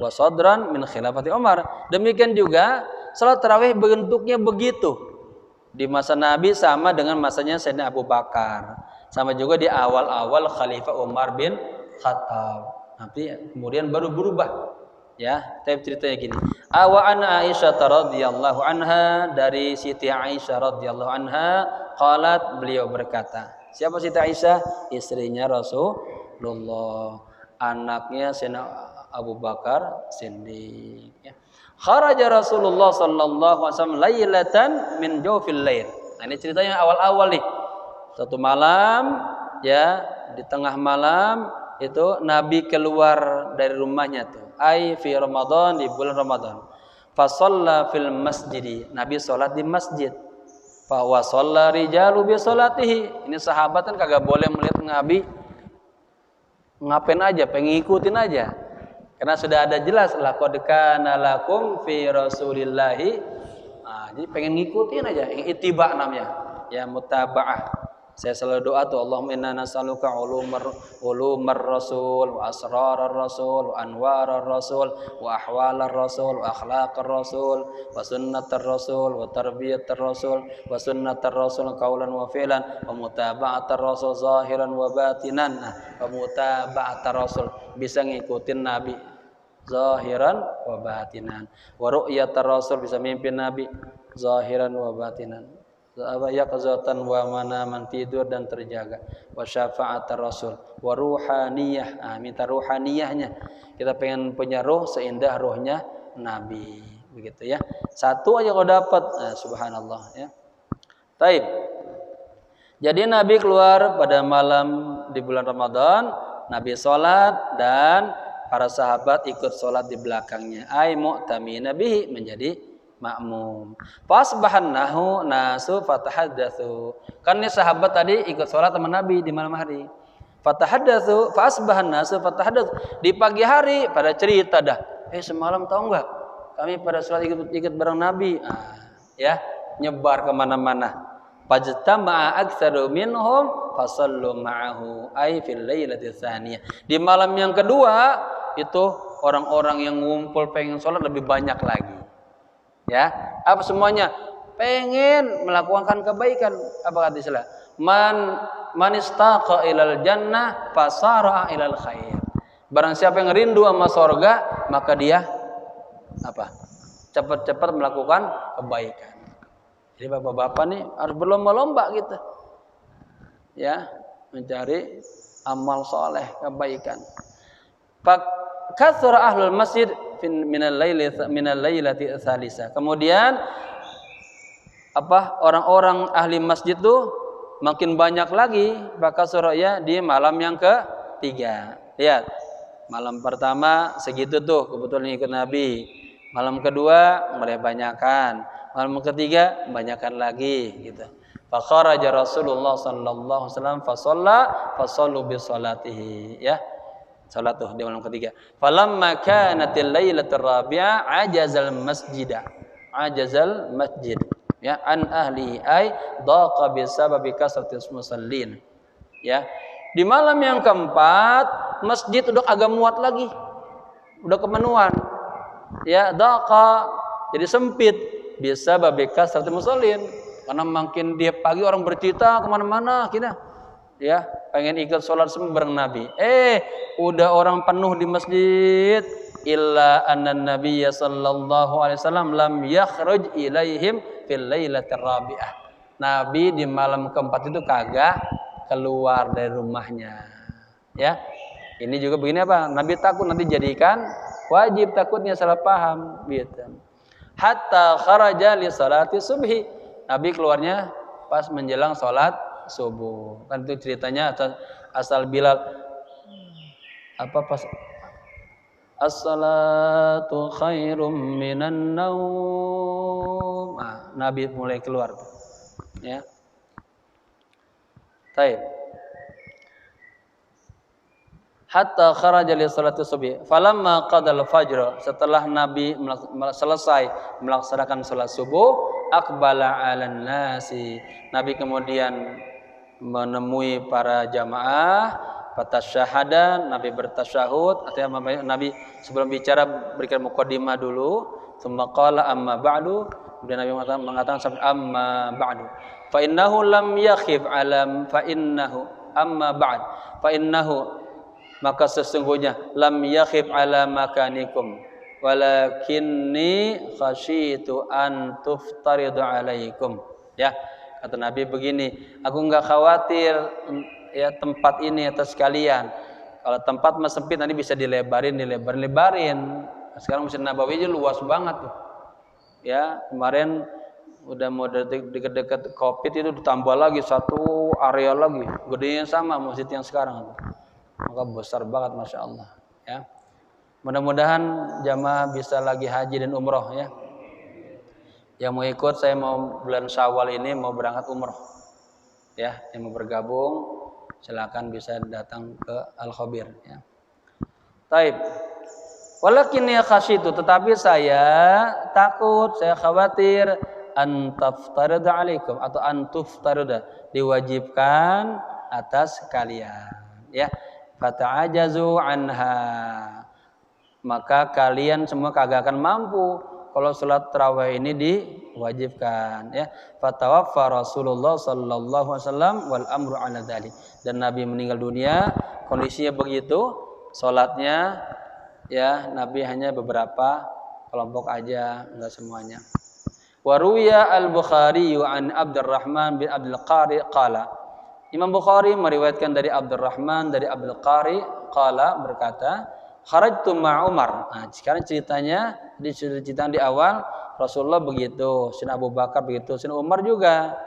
S1: wa sadran min khilafati Umar. Demikian juga salat tarawih bentuknya begitu di masa Nabi sama dengan masanya Sayyidina Abu Bakar, sama juga di awal-awal Khalifah Umar bin Khattab. Nanti kemudian baru berubah. Ya, tapi ceritanya gini. Awa an Aisyah radhiyallahu anha, dari Siti Aisyah radhiyallahu anha, qalat, beliau berkata. Siapa Siti Aisyah? Istrinya Rasulullah, anaknya Sayyidina Abu Bakar Siddiq, ya. Kharaja Rasulullah sallallahu alaihi wasallam lailatan min jawfil lail. Nah, ini ceritanya awal-awal nih. Satu malam, ya, di tengah malam itu Nabi keluar dari rumahnya tuh. Ai fi Ramadan, di bulan Ramadan. Fa shalla fil masjid. Nabi salat di masjid. Fa wa shalla rijalu bi salatihi. Ini sahabat kan kagak boleh melihat Nabi ngapain aja, pengen ngikutin aja. Karena sudah ada jelas laqad kana lakum fi Rasulillahi. Nah, jadi pengen ngikutin aja, ittiba namanya. Ya, mutaba'ah. Saya selalu doa tuh, Allahumma inna nas'aluka ulumar rasul wa asrarar rasul wa anwarar rasul wa ahwalar rasul wa akhlaqar rasul wa sunnatar rasul wa tarbiyatar rasul wa sunnatar rasul qaulan wa fi'lan wa mutaba'atar rasul zahiran wa batinan. Wa mutaba'atar rasul, bisa ngikutin Nabi zahiran wa batinan. Wa ru'yatar rasul, bisa mimpin Nabi zahiran wa batinan. Yaqzatan wa manaman, tidur dan terjaga. Wa syafa'atar rasul wa ruhaniyah. Minta ruhaniyahnya. Kita pengen punya ruh seindah ruhnya Nabi, begitu ya. Satu aja kalau dapat, subhanallah ya. Taib. Jadi Nabi keluar pada malam di bulan Ramadan, Nabi salat dan para sahabat ikut salat di belakangnya. Ai mu'tamina bihi, menjadi makmum. Fasbahannahu nasu fatahaddatsu. Kan ini sahabat tadi ikut sholat sama Nabi di malam hari. Fatahaddatsu, fasbahan nasu fatahaddatsu. Di pagi hari pada cerita dah. Semalam tahu enggak? Kami pada sholat ikut bareng Nabi. Ya, nyebar kemana-mana. Fajtama'a aktsaru minhum fasallu ma'ahu ay fil lailati tsaniyah. Di malam yang kedua itu orang-orang yang ngumpul pengen sholat lebih banyak lagi. Ya, apa semuanya pengen melakukan kebaikan. Apa kata istilah? Man istaqa ilal jannah fasara ilal khair. Barang siapa yang rindu sama surga, maka dia apa? Cepat-cepat melakukan kebaikan. Jadi bapak-bapak nih harus berlomba-lomba gitu. Ya, mencari amal soleh, kebaikan. Katsara ahlul masjid minal lailati tsalisa. Kemudian orang-orang ahli masjid tuh makin banyak lagi bakal suraya di malam yang ketiga. Lihat, malam pertama segitu tuh kebetulan ikut Nabi. Malam kedua mulai banyakan. Malam ketiga banyakan lagi gitu. Fa kharaja Rasulullah sallallahu alaihi wasallam fasallu bi salatihi, ya. Salat tuh di malam ketiga. Falamma kanatil lailatul rabi'ah ajazal masjid ya an ahli ay daqa bisababi kasratis musallin. Ya. Di malam yang keempat masjid udah agak muat lagi. Udah kemenuhan. Ya, daqa jadi sempit bisababi kasratis musallin. Karena makin dia pagi orang bercita kemana-mana kita. Ya, pengen ikut sholat semua bareng Nabi. Udah orang penuh di masjid. Illa anna Nabiyya sallallahu alaihi wasallam lam yakhruj ilaihim fil lailatir rabi'ah. Nabi di malam keempat itu kagak keluar dari rumahnya. Ya. Ini juga begini apa? Nabi takut nanti jadikan Wajib, takutnya salah paham gitu. Hatta kharaja li salati subhi. Nabi keluarnya pas menjelang salat subuh. Kan itu ceritanya asal Bilal pas as-salatu khairum minan naum. Nabi mulai keluar. Ya. Baik. Hatta kharaja li salati subhi. Falamma qadal fajr, setelah Nabi selesai melaksanakan salat subuh, aqbala 'alan nasi. Nabi kemudian menemui para jamaah, fatasyahada, Nabi bertasyahud, artinya Nabi sebelum bicara berikan muqaddimah dulu, tsumma qala amma ba'du, kemudian Nabi mengatakan sampai amma ba'du. Fa innahu lam yakhif alam fa innahu amma ba'd. Fa innahu, maka sesungguhnya lam yakhif ala makanikum walakinni khasyitu an tuftaridu alaikum. Ya, kata Nabi begini, aku enggak khawatir ya tempat ini atas kalian. Kalau tempat mas sempit nanti bisa dilebarin. Sekarang Masjid Nabawi aja luas banget tuh. Ya, kemarin udah mau dekat-dekat Covid itu ditambah lagi satu area lagi, gedenya sama masjid yang sekarang. Maka besar banget, masya Allah. Ya, mudah-mudahan jamaah bisa lagi haji dan umroh ya. Yang mau ikut, saya mau bulan Syawal ini mau berangkat umroh. Ya, yang mau bergabung silakan bisa datang ke Al-Khabir. Ya. Taib. Walakin ya khasyitu, tetapi saya takut, saya khawatir antaftarida alaikum atau antuftarida, diwajibkan atas kalian. Ya. Fata'ajazu anha, maka kalian semua kagak akan mampu kalau sholat tarawih ini diwajibkan. Ya, fatawaffa Rasulullah sallallahu alaihi wasallam wal amru ala dzalik, dan Nabi meninggal dunia kondisinya begitu, sholatnya ya Nabi hanya beberapa kelompok aja, enggak semuanya. Wa ruwiya al-Bukhari an Abdurrahman bin Abdul Qari qala, Imam Bukhari meriwayatkan dari Abdurrahman dari Abdul Qari qala, berkata, kharajtu ma Umar. Nah, sekarang ceritanya di awal Rasulullah begitu, Sayyidina Abu Bakar begitu, Sayyidina Umar juga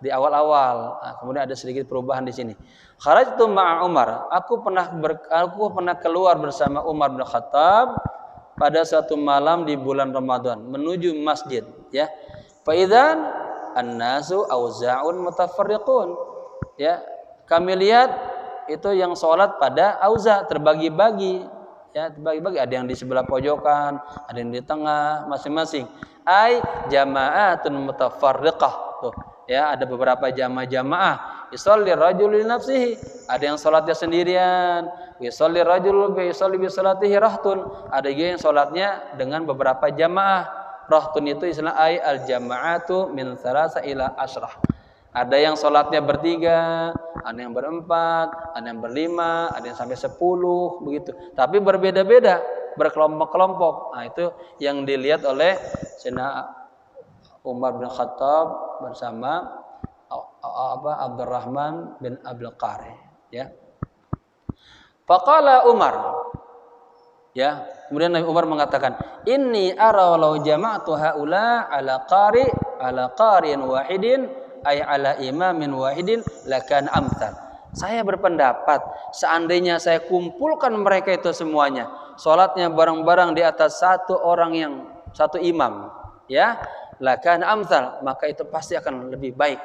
S1: di awal-awal. Nah, kemudian ada sedikit perubahan di sini. Kharajtu ma Umar. Aku pernah keluar bersama Umar bin Khattab pada suatu malam di bulan Ramadan menuju masjid, ya. Fa idzan an-nasu auza'un mutafarriqun. Ya, kami lihat itu yang sholat pada auza, terbagi-bagi. Ya, terbagi-bagi. Ada yang di sebelah pojokan, ada yang di tengah, masing-masing. Ai jama'atun mutafarriqah. Tuh, ya, ada beberapa jamaah. Yusalli rajul li nafsihi. Ada yang sholatnya sendirian. Yusalli rajul bi salatihi rahtun. Ada juga yang sholatnya dengan beberapa jamaah. Rahtun itu istilah ai al jama'atu min 3 ila 10. Ada yang sholatnya bertiga, ada yang berempat, ada yang berlima, ada yang sampai 10 begitu. Tapi berbeda-beda, berkelompok-kelompok. Nah, itu yang dilihat oleh Sayyidina Umar bin Khattab bersama Abdurrahman bin Abdul Qari. Ya. Faqala Umar. Ya, kemudian Nabi Umar mengatakan, inni ara walau jama'tu haula ala qari'in wahidin ay ala imamin wahidin lakan amsal. Saya berpendapat seandainya saya kumpulkan mereka itu semuanya, salatnya bareng-bareng di atas satu imam, ya, lakan amsal, maka itu pasti akan lebih baik.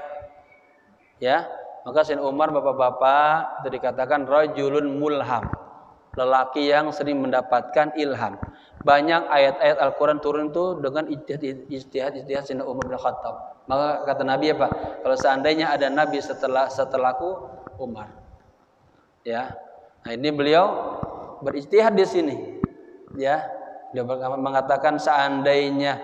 S1: Ya, maka Sayyidina Umar, bapak-bapak, itu dikatakan rajulun mulham, lelaki yang sering mendapatkan ilham. Banyak ayat-ayat Al-Quran turun itu dengan ijtihad Sayyidina Umar bin Khattab. Maka kata Nabi apa? Kalau seandainya ada Nabi setelahku, Umar. Ya, nah ini beliau berijtihad di sini. Ya, dia mengatakan seandainya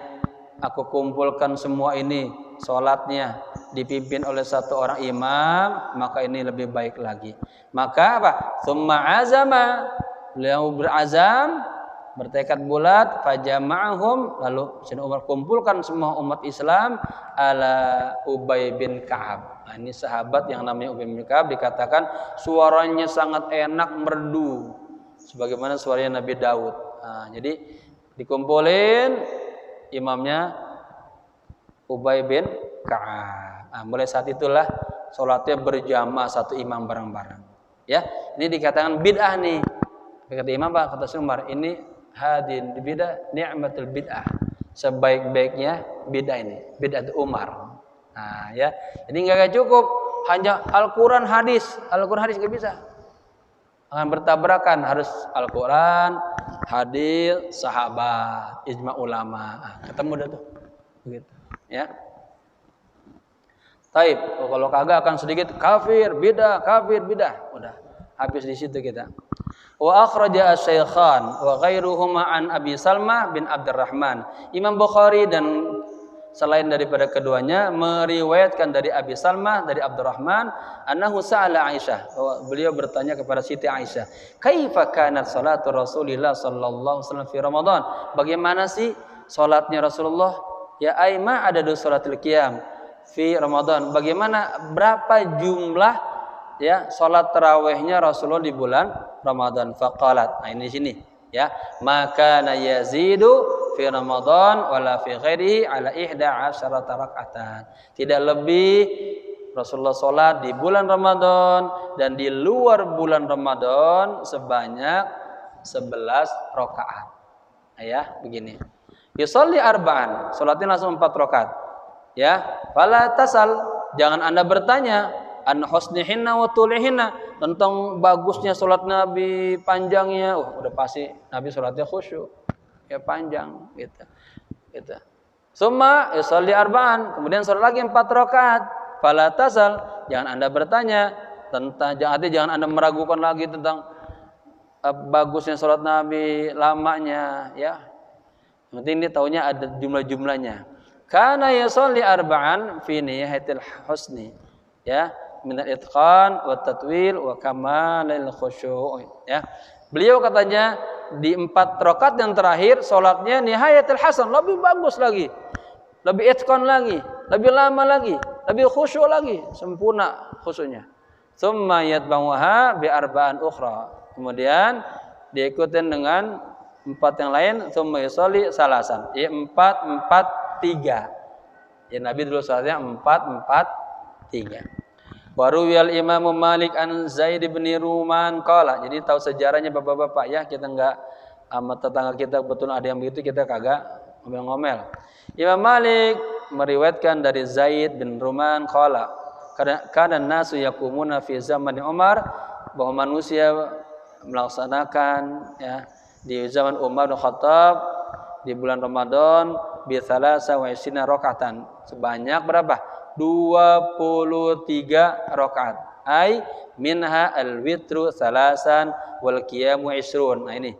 S1: aku kumpulkan semua ini, sholatnya dipimpin oleh satu orang imam, maka ini lebih baik lagi. Maka apa? Tsumma azama, beliau berazam, bertekad bulat, fajama'ahum, lalu Sayyidina Umar kumpulkan semua umat Islam ala Ubay bin Ka'ab. Nah, ini sahabat yang namanya Ubay bin Ka'ab, dikatakan suaranya sangat enak, merdu sebagaimana suaranya Nabi Daud. Nah, jadi dikumpulin imamnya Ubay bin Ka'ab. Nah, mulai saat itulah sholatnya berjamaah satu imam bareng-bareng. Ya, ini dikatakan bid'ah nih. Kata imam Pak, kata Umar, ini hadin bid'ah ni'matul bid'ah. Sebaik-baiknya bid'ah ini, bid'ah Umar. Nah, ya. Jadi enggak cukup hanya Al-Qur'an hadis. Al-Qur'an hadis enggak bisa. Akan bertabrakan, harus Al-Qur'an, hadis, sahabat, ijma ulama. Nah, ketemu dah tuh. Begitu. Ya. Taib, kalau kagak akan sedikit kafir, bidah. Udah, habis di situ kita. Wa akhraja asy-syaikhan wa ghairuhuma an Abi Salmah bin Abdurrahman. Imam Bukhari dan selain daripada keduanya meriwayatkan dari Abi Salmah dari Abdurrahman annahu sa'ala Aisyah, bahwa beliau bertanya kepada Siti Aisyah, kaifa kanat salatu Rasulillah sallallahu alaihi wasallam fi Ramadan? Bagaimana sih salatnya Rasulullah? Ya aima ada do salatul qiyam fi Ramadan. Bagaimana berapa jumlah ya salat tarawihnya Rasulullah di bulan Ramadan? Faqalat. Nah, ini di sini ya. Maka yazidu fi Ramadan wala fi ghairihi ala 11 raka'atan. Tidak lebih Rasulullah salat di bulan Ramadan dan di luar bulan Ramadan sebanyak 11 rakaat. Ya, begini. Yusolli arba'an, salatnya langsung 4 rakaat. Ya, fala tasal, jangan Anda bertanya an husnihinna wa tulihinna, tentang bagusnya salat Nabi, panjangnya. Udah pasti Nabi salatnya khusyuk. Ya panjang gitu. Gitu. Summa yusolli arba'an, kemudian salat lagi 4 rakaat. Fala tasal, jangan Anda bertanya tentang, jangan Anda meragukan lagi tentang bagusnya salat Nabi, lamanya ya. Yang penting dia taunya ada jumlah-jumlahnya. Kana yusolli arba'an fi niyatil husni. Ya, min al-itqan wa tatwil wa kamalil khusyu'. Ya. Beliau katanya di 4 rakaat yang terakhir salatnya nihayatul hasan, lebih bagus lagi. Lebih itqan lagi, lebih lama lagi, lebih khusyuk lagi, sempurna khusyuknya. Tsumma yatba'uha bi arba'an ukhra. Kemudian diikutin dengan 4 yang lain, tsumma yusolli salasan. Ya 4-4-3. Ya Nabi dulu salatnya 4-4-3. Waruwiyal Imam Malik an Zaid bin Ruman qala. Jadi tahu sejarahnya Bapak-bapak ya, kita enggak sama tetangga kita betul ada yang begitu kita kagak ngomel-ngomel. Imam Malik meriwayatkan dari Zaid bin Ruman qala, kana nasu yakumuna fi zaman Umar, bahwa manusia melaksanakan ya di zaman Umar bin Khattab di bulan Ramadan bi 23 rakaatan, sebanyak berapa? 23 rakaat. Ai minha al-witru salasan wal qiyamu 20. Nah ini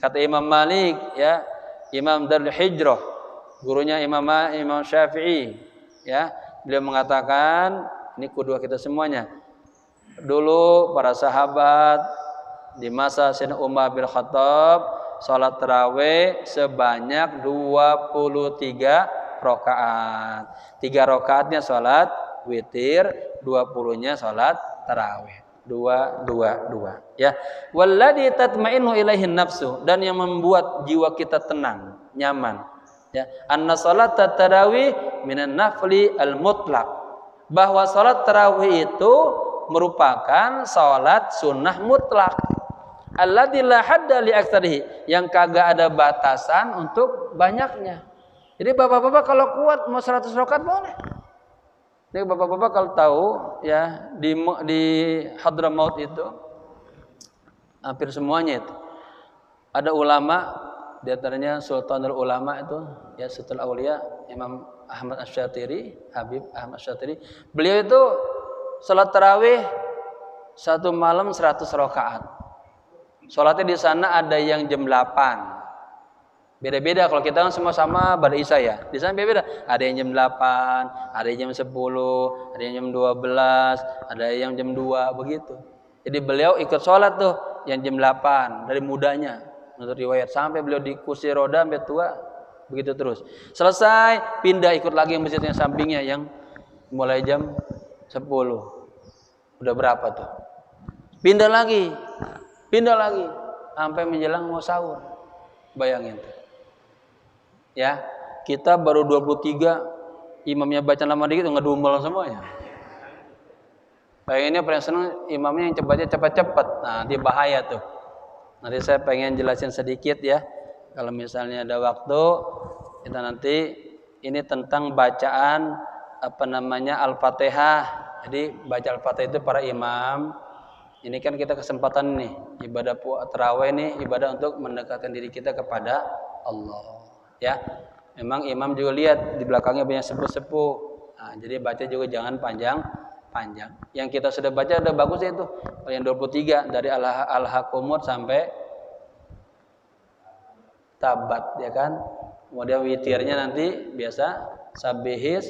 S1: kata Imam Malik ya, Imam Darul Hijrah, gurunya Imam Syafi'i ya, beliau mengatakan, ini kedua kita semuanya. Dulu para sahabat di masa Sayyidina Umar bin Khattab salat tarawih sebanyak 23 rakaat. 3 rakaatnya salat witir, 20-nya salat tarawih. 2 ya. Walladzi tatma'innu ilaihi nafsu, dan yang membuat jiwa kita tenang, nyaman. Ya, anna salat tarawih minan nafli al-mutlaq. Bahwa salat tarawih itu merupakan salat sunnah mutlak. Alladzi la hadda li aktsarihi, yang kagak ada batasan untuk banyaknya. Jadi bapak-bapak kalau kuat mau 100 rakaat boleh. Jadi bapak-bapak kalau tahu ya di Hadramaut itu hampir semuanya itu ada ulama, di antaranya Sultanul Ulama itu ya setelah aulia Imam Ahmad Asy-Syatiri, Habib Ahmad Asy-Syatiri. Beliau itu salat tarawih satu malam 100 rakaat. Salatnya di sana ada yang jam 8. Beda-beda, kalau kita kan semua sama pada Isya ya. Di sana beda-beda. Ada yang jam 8, ada yang jam 10, ada yang jam 12, ada yang jam 2 begitu. Jadi beliau ikut salat tuh yang jam 8 dari mudanya menurut riwayat sampai beliau di kursi roda sampai tua, begitu terus. Selesai pindah ikut lagi yang masjid yang sampingnya yang mulai jam 10. Udah berapa tuh? Pindah lagi sampai menjelang mau sahur. Bayangin. Ya, kita baru 23, imamnya baca lama dikit ngedumel semuanya. Pengennya paling senang imamnya yang cepat-cepat. Nah, nanti bahaya tuh. Nanti saya pengen jelasin sedikit ya. Kalau misalnya ada waktu, kita nanti ini tentang bacaan Al-Fatihah. Jadi baca Al-Fatihah itu para imam. Ini kan kita kesempatan nih, ibadah tarawih nih, ibadah untuk mendekatkan diri kita kepada Allah. Ya, memang imam juga lihat di belakangnya banyak sepuh-sepuh. Nah, jadi baca juga jangan panjang. Yang kita sudah baca udah bagus ya itu. Yang 23 dari Al-Hakumut sampai Tabat ya kan. Kemudian witirnya nanti biasa Sabihis,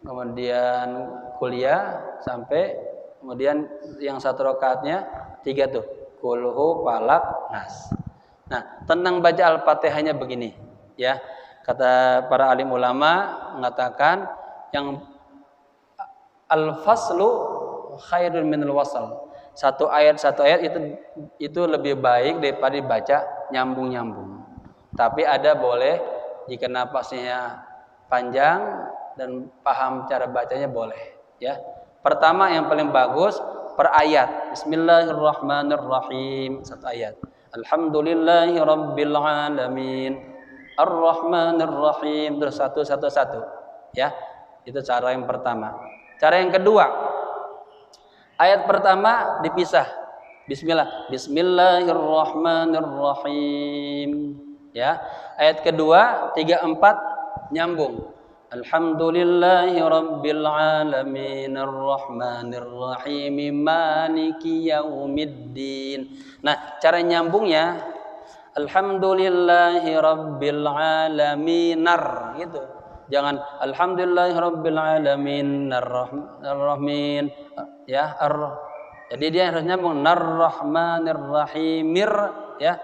S1: kemudian kuliah sampai kemudian yang satu rakaatnya 3 tuh. Kulhu, Falak, Nas. Nah, tentang baca Al-Fatihahnya begini ya. Kata para alim ulama mengatakan yang al-faslu khairun minal wasal. Satu ayat itu lebih baik daripada dibaca nyambung-nyambung. Tapi ada boleh jika napasnya panjang dan paham cara bacanya boleh ya. Pertama yang paling bagus per ayat. Bismillahirrahmanirrahim, satu ayat. Alhamdulillahirabbil alamin. Ar-Rahmanir-Rahim, terus satu ya. Itu cara yang pertama. Cara yang kedua, ayat pertama dipisah. Bismillahirrahmanirrahim. Ya. Ayat kedua 3 4 nyambung. Alhamdulillahirabbil alamin arrahmanirrahim maliki yaumiddin. Nah, cara nyambungnya Alhamdulillahirabbil alamin gitu. Jangan alhamdulillahirabbil alamin arrahmin ya jadi dia harus nyambung narrahmanirrahimir ya.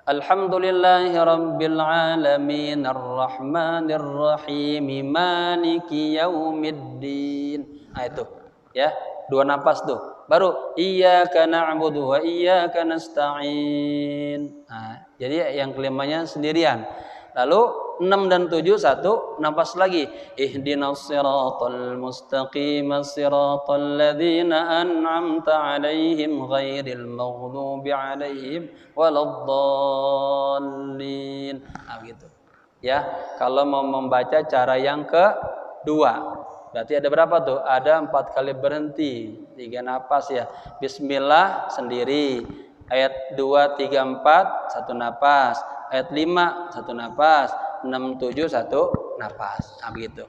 S1: Alhamdulillahirabbil alamin arrahmanirrahim maliki yaumiddin. Nah itu ya, 2 napas tuh. Baru iyyaka na'budu wa iyyaka nasta'in. Nah, jadi yang kelimanya sendirian. Lalu 6 dan 7 satu napas lagi. Ihdinas siratal mustaqim siratal ladzina an'amta 'alaihim ghairil maghdubi alaihim waladdallin. Nah, gitu. Ya, kalau mau membaca cara yang kedua. Berarti ada berapa tuh? Ada 4 kali berhenti, 3 napas ya. Bismillah sendiri. Ayat 2, 3, 4 satu napas. Ayat 5 satu napas. 6, 7 satu napas. Nah begitu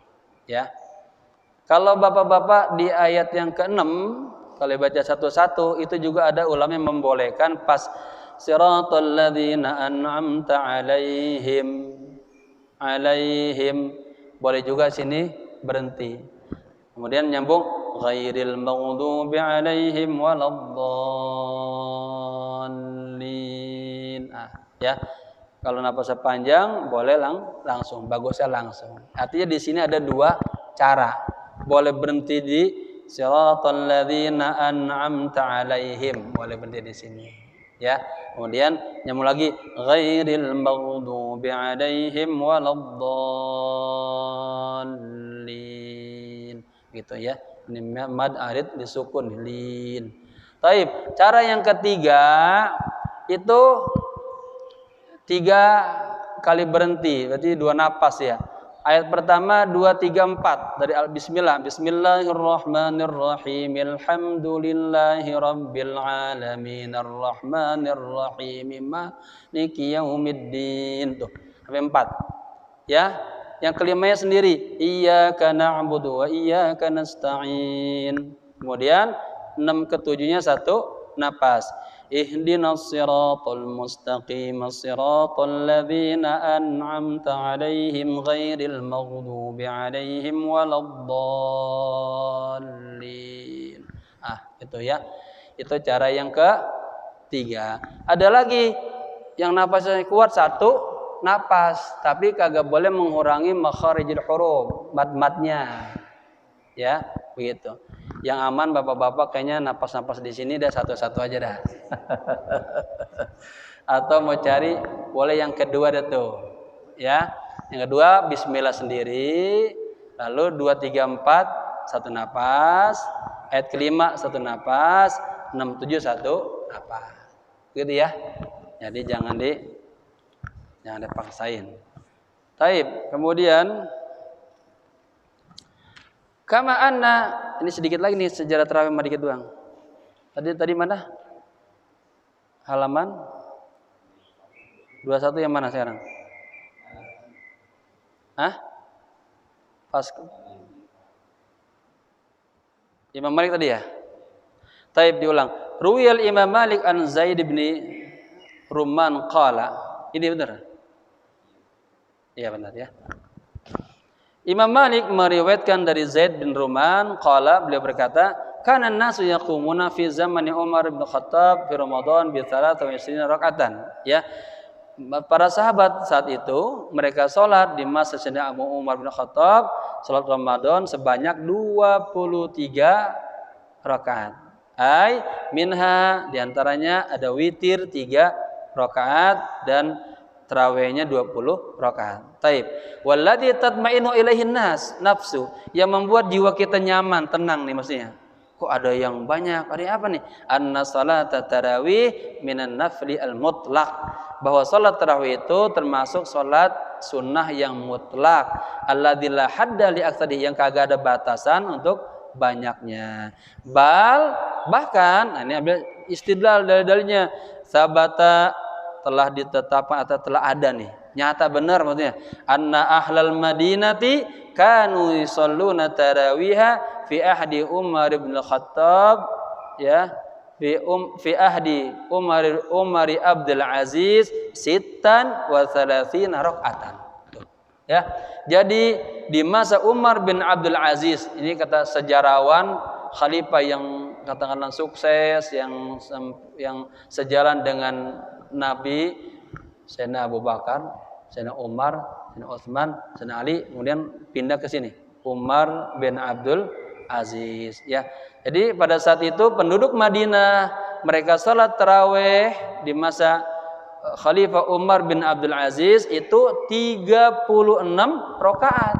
S1: ya. Kalau bapak-bapak di ayat yang ke-6 kalau baca satu-satu itu juga ada ulama yang membolehkan pas siratal ladzina an'amta 'alaihim boleh juga sini berhenti. Kemudian nyambung ghairil maghdubi 'alaihim waladdallin. Ya. Kalau napasnya panjang boleh langsung, bagusnya langsung. Artinya di sini ada 2 cara. Boleh berhenti di siratal ladzina an'amta 'alaihim, boleh berhenti di sini. Ya. Kemudian nyambung lagi ghairil maghdubi 'alaihim waladdallin. Gitu ya. Ini mad arid disukun lin. Taib. Cara yang ketiga itu 3 kali berhenti, berarti 2 napas ya. Ayat pertama 2, 3, 4 dari Bismillah. Bismillahirrahmanirrahim. Alhamdulillahirabbil alamin arrahmanirrahim maliki yaumiddin. Tuh, sampai 4. Ya. Yang kelimanya sendiri, iyyaka na'budu wa iyyaka nasta'in. Kemudian 6 ke 7-nya satu napas. Ihdinas siratal mustaqim siratal ladzina an'amta 'alaihim ghairil maghdubi 'alaihim waladdallin. Itu ya. Itu cara yang ketiga. Ada lagi yang napasnya kuat satu napas, tapi kagak boleh mengurangi makharijul huruf, mad-madnya. Ya, begitu. Yang aman bapak-bapak kayaknya napas-napas di sini dah satu-satu aja dah. Atau mau cari boleh yang kedua deh tuh. Ya. Yang kedua bismillah sendiri, lalu 2 3 4 satu napas, ayat kelima satu napas, 6 7 satu napas. Gitu ya. Jadi jangan dipaksain. Taib. Kemudian kama anna, ini sedikit lagi nih sejarah tarawih dikit doang. Tadi mana? Halaman 21 yang mana sekarang? Hah? Pas Imam Malik tadi ya? Taib diulang. Ruwiyal Imam Malik an Zaid bin Rumman qala. Ini benar? Iya benar ya. Imam Malik meriwayatkan dari Zaid bin Rumman qala, beliau berkata, kana an-nasu yaqumuna fi zamani Umar bin Khattab fi Ramadan bi 23 raka'atan. Ya. Para sahabat saat itu mereka sholat di masa Sayyidina Abu Umar bin Khattab sholat Ramadan sebanyak 23 rakaat. Ai minha diantaranya ada witir 3 rakaat dan tarawihnya 20 rakaat. Taib. Walladzi tatmainu ilaihin nas nafsu, yang membuat jiwa kita nyaman, tenang nih maksudnya. Kok ada yang banyak? Ada apa nih? Anna salata tarawih minan nafli al-mutlaq. Bahwa salat tarawih itu termasuk salat sunnah yang mutlak. Alladzi la hadda li aktsari, yang kagak ada batasan untuk banyaknya. Bahkan ini ambil istidlal dari dalilnya. Sabata, telah ditetapkan atau telah ada nih. Nyata benar maksudnya. Anna ahlal madinati kanu yusalluna tarawiha fi ahdi Umar bin Khattab, ya, fi ahdi Umar Abdul Aziz 36 rakaatan. Ya. Jadi di masa Umar bin Abdul Aziz, ini kata sejarawan khalifah yang katakanlah sukses, yang sejalan dengan Nabi, Sayyidina Abu Bakar, Sayyidina Umar, Sayyidina Utsman, Sayyidina Ali, kemudian pindah ke sini, Umar bin Abdul Aziz, ya. Jadi pada saat itu penduduk Madinah mereka salat tarawih di masa Khalifah Umar bin Abdul Aziz itu 36 rakaat.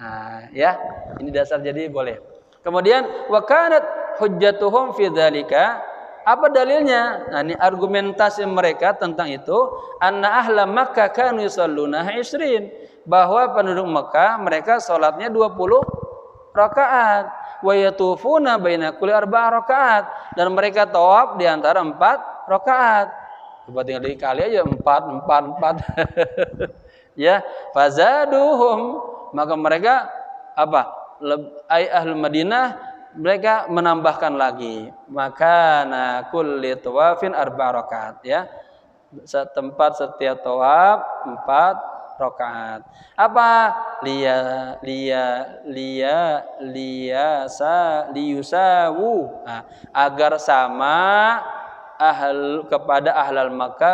S1: Nah, ya. Ini dasar, jadi boleh. Kemudian wa kanat hujjatuhum fi dzalika, apa dalilnya? Nah, ini argumentasi mereka tentang itu. Anna ahla Makkah kanu yusalluna 20, bahwa penduduk Mekah mereka salatnya 20 rakaat. Wa yatufuna baina kulli 4 rakaat, dan mereka tawaf di antara 4 rakaat. Coba tinggal dikali aja 4. Ya, fazaduhum, maka mereka apa? Ai ahlul Madinah, mereka menambahkan lagi, maka na kulli tawafin 4 rakaat, ya. Setempat setiap tawaf 4 rakaat. Apa? Liyusawu. Nah, agar sama kepada ahlal Makkah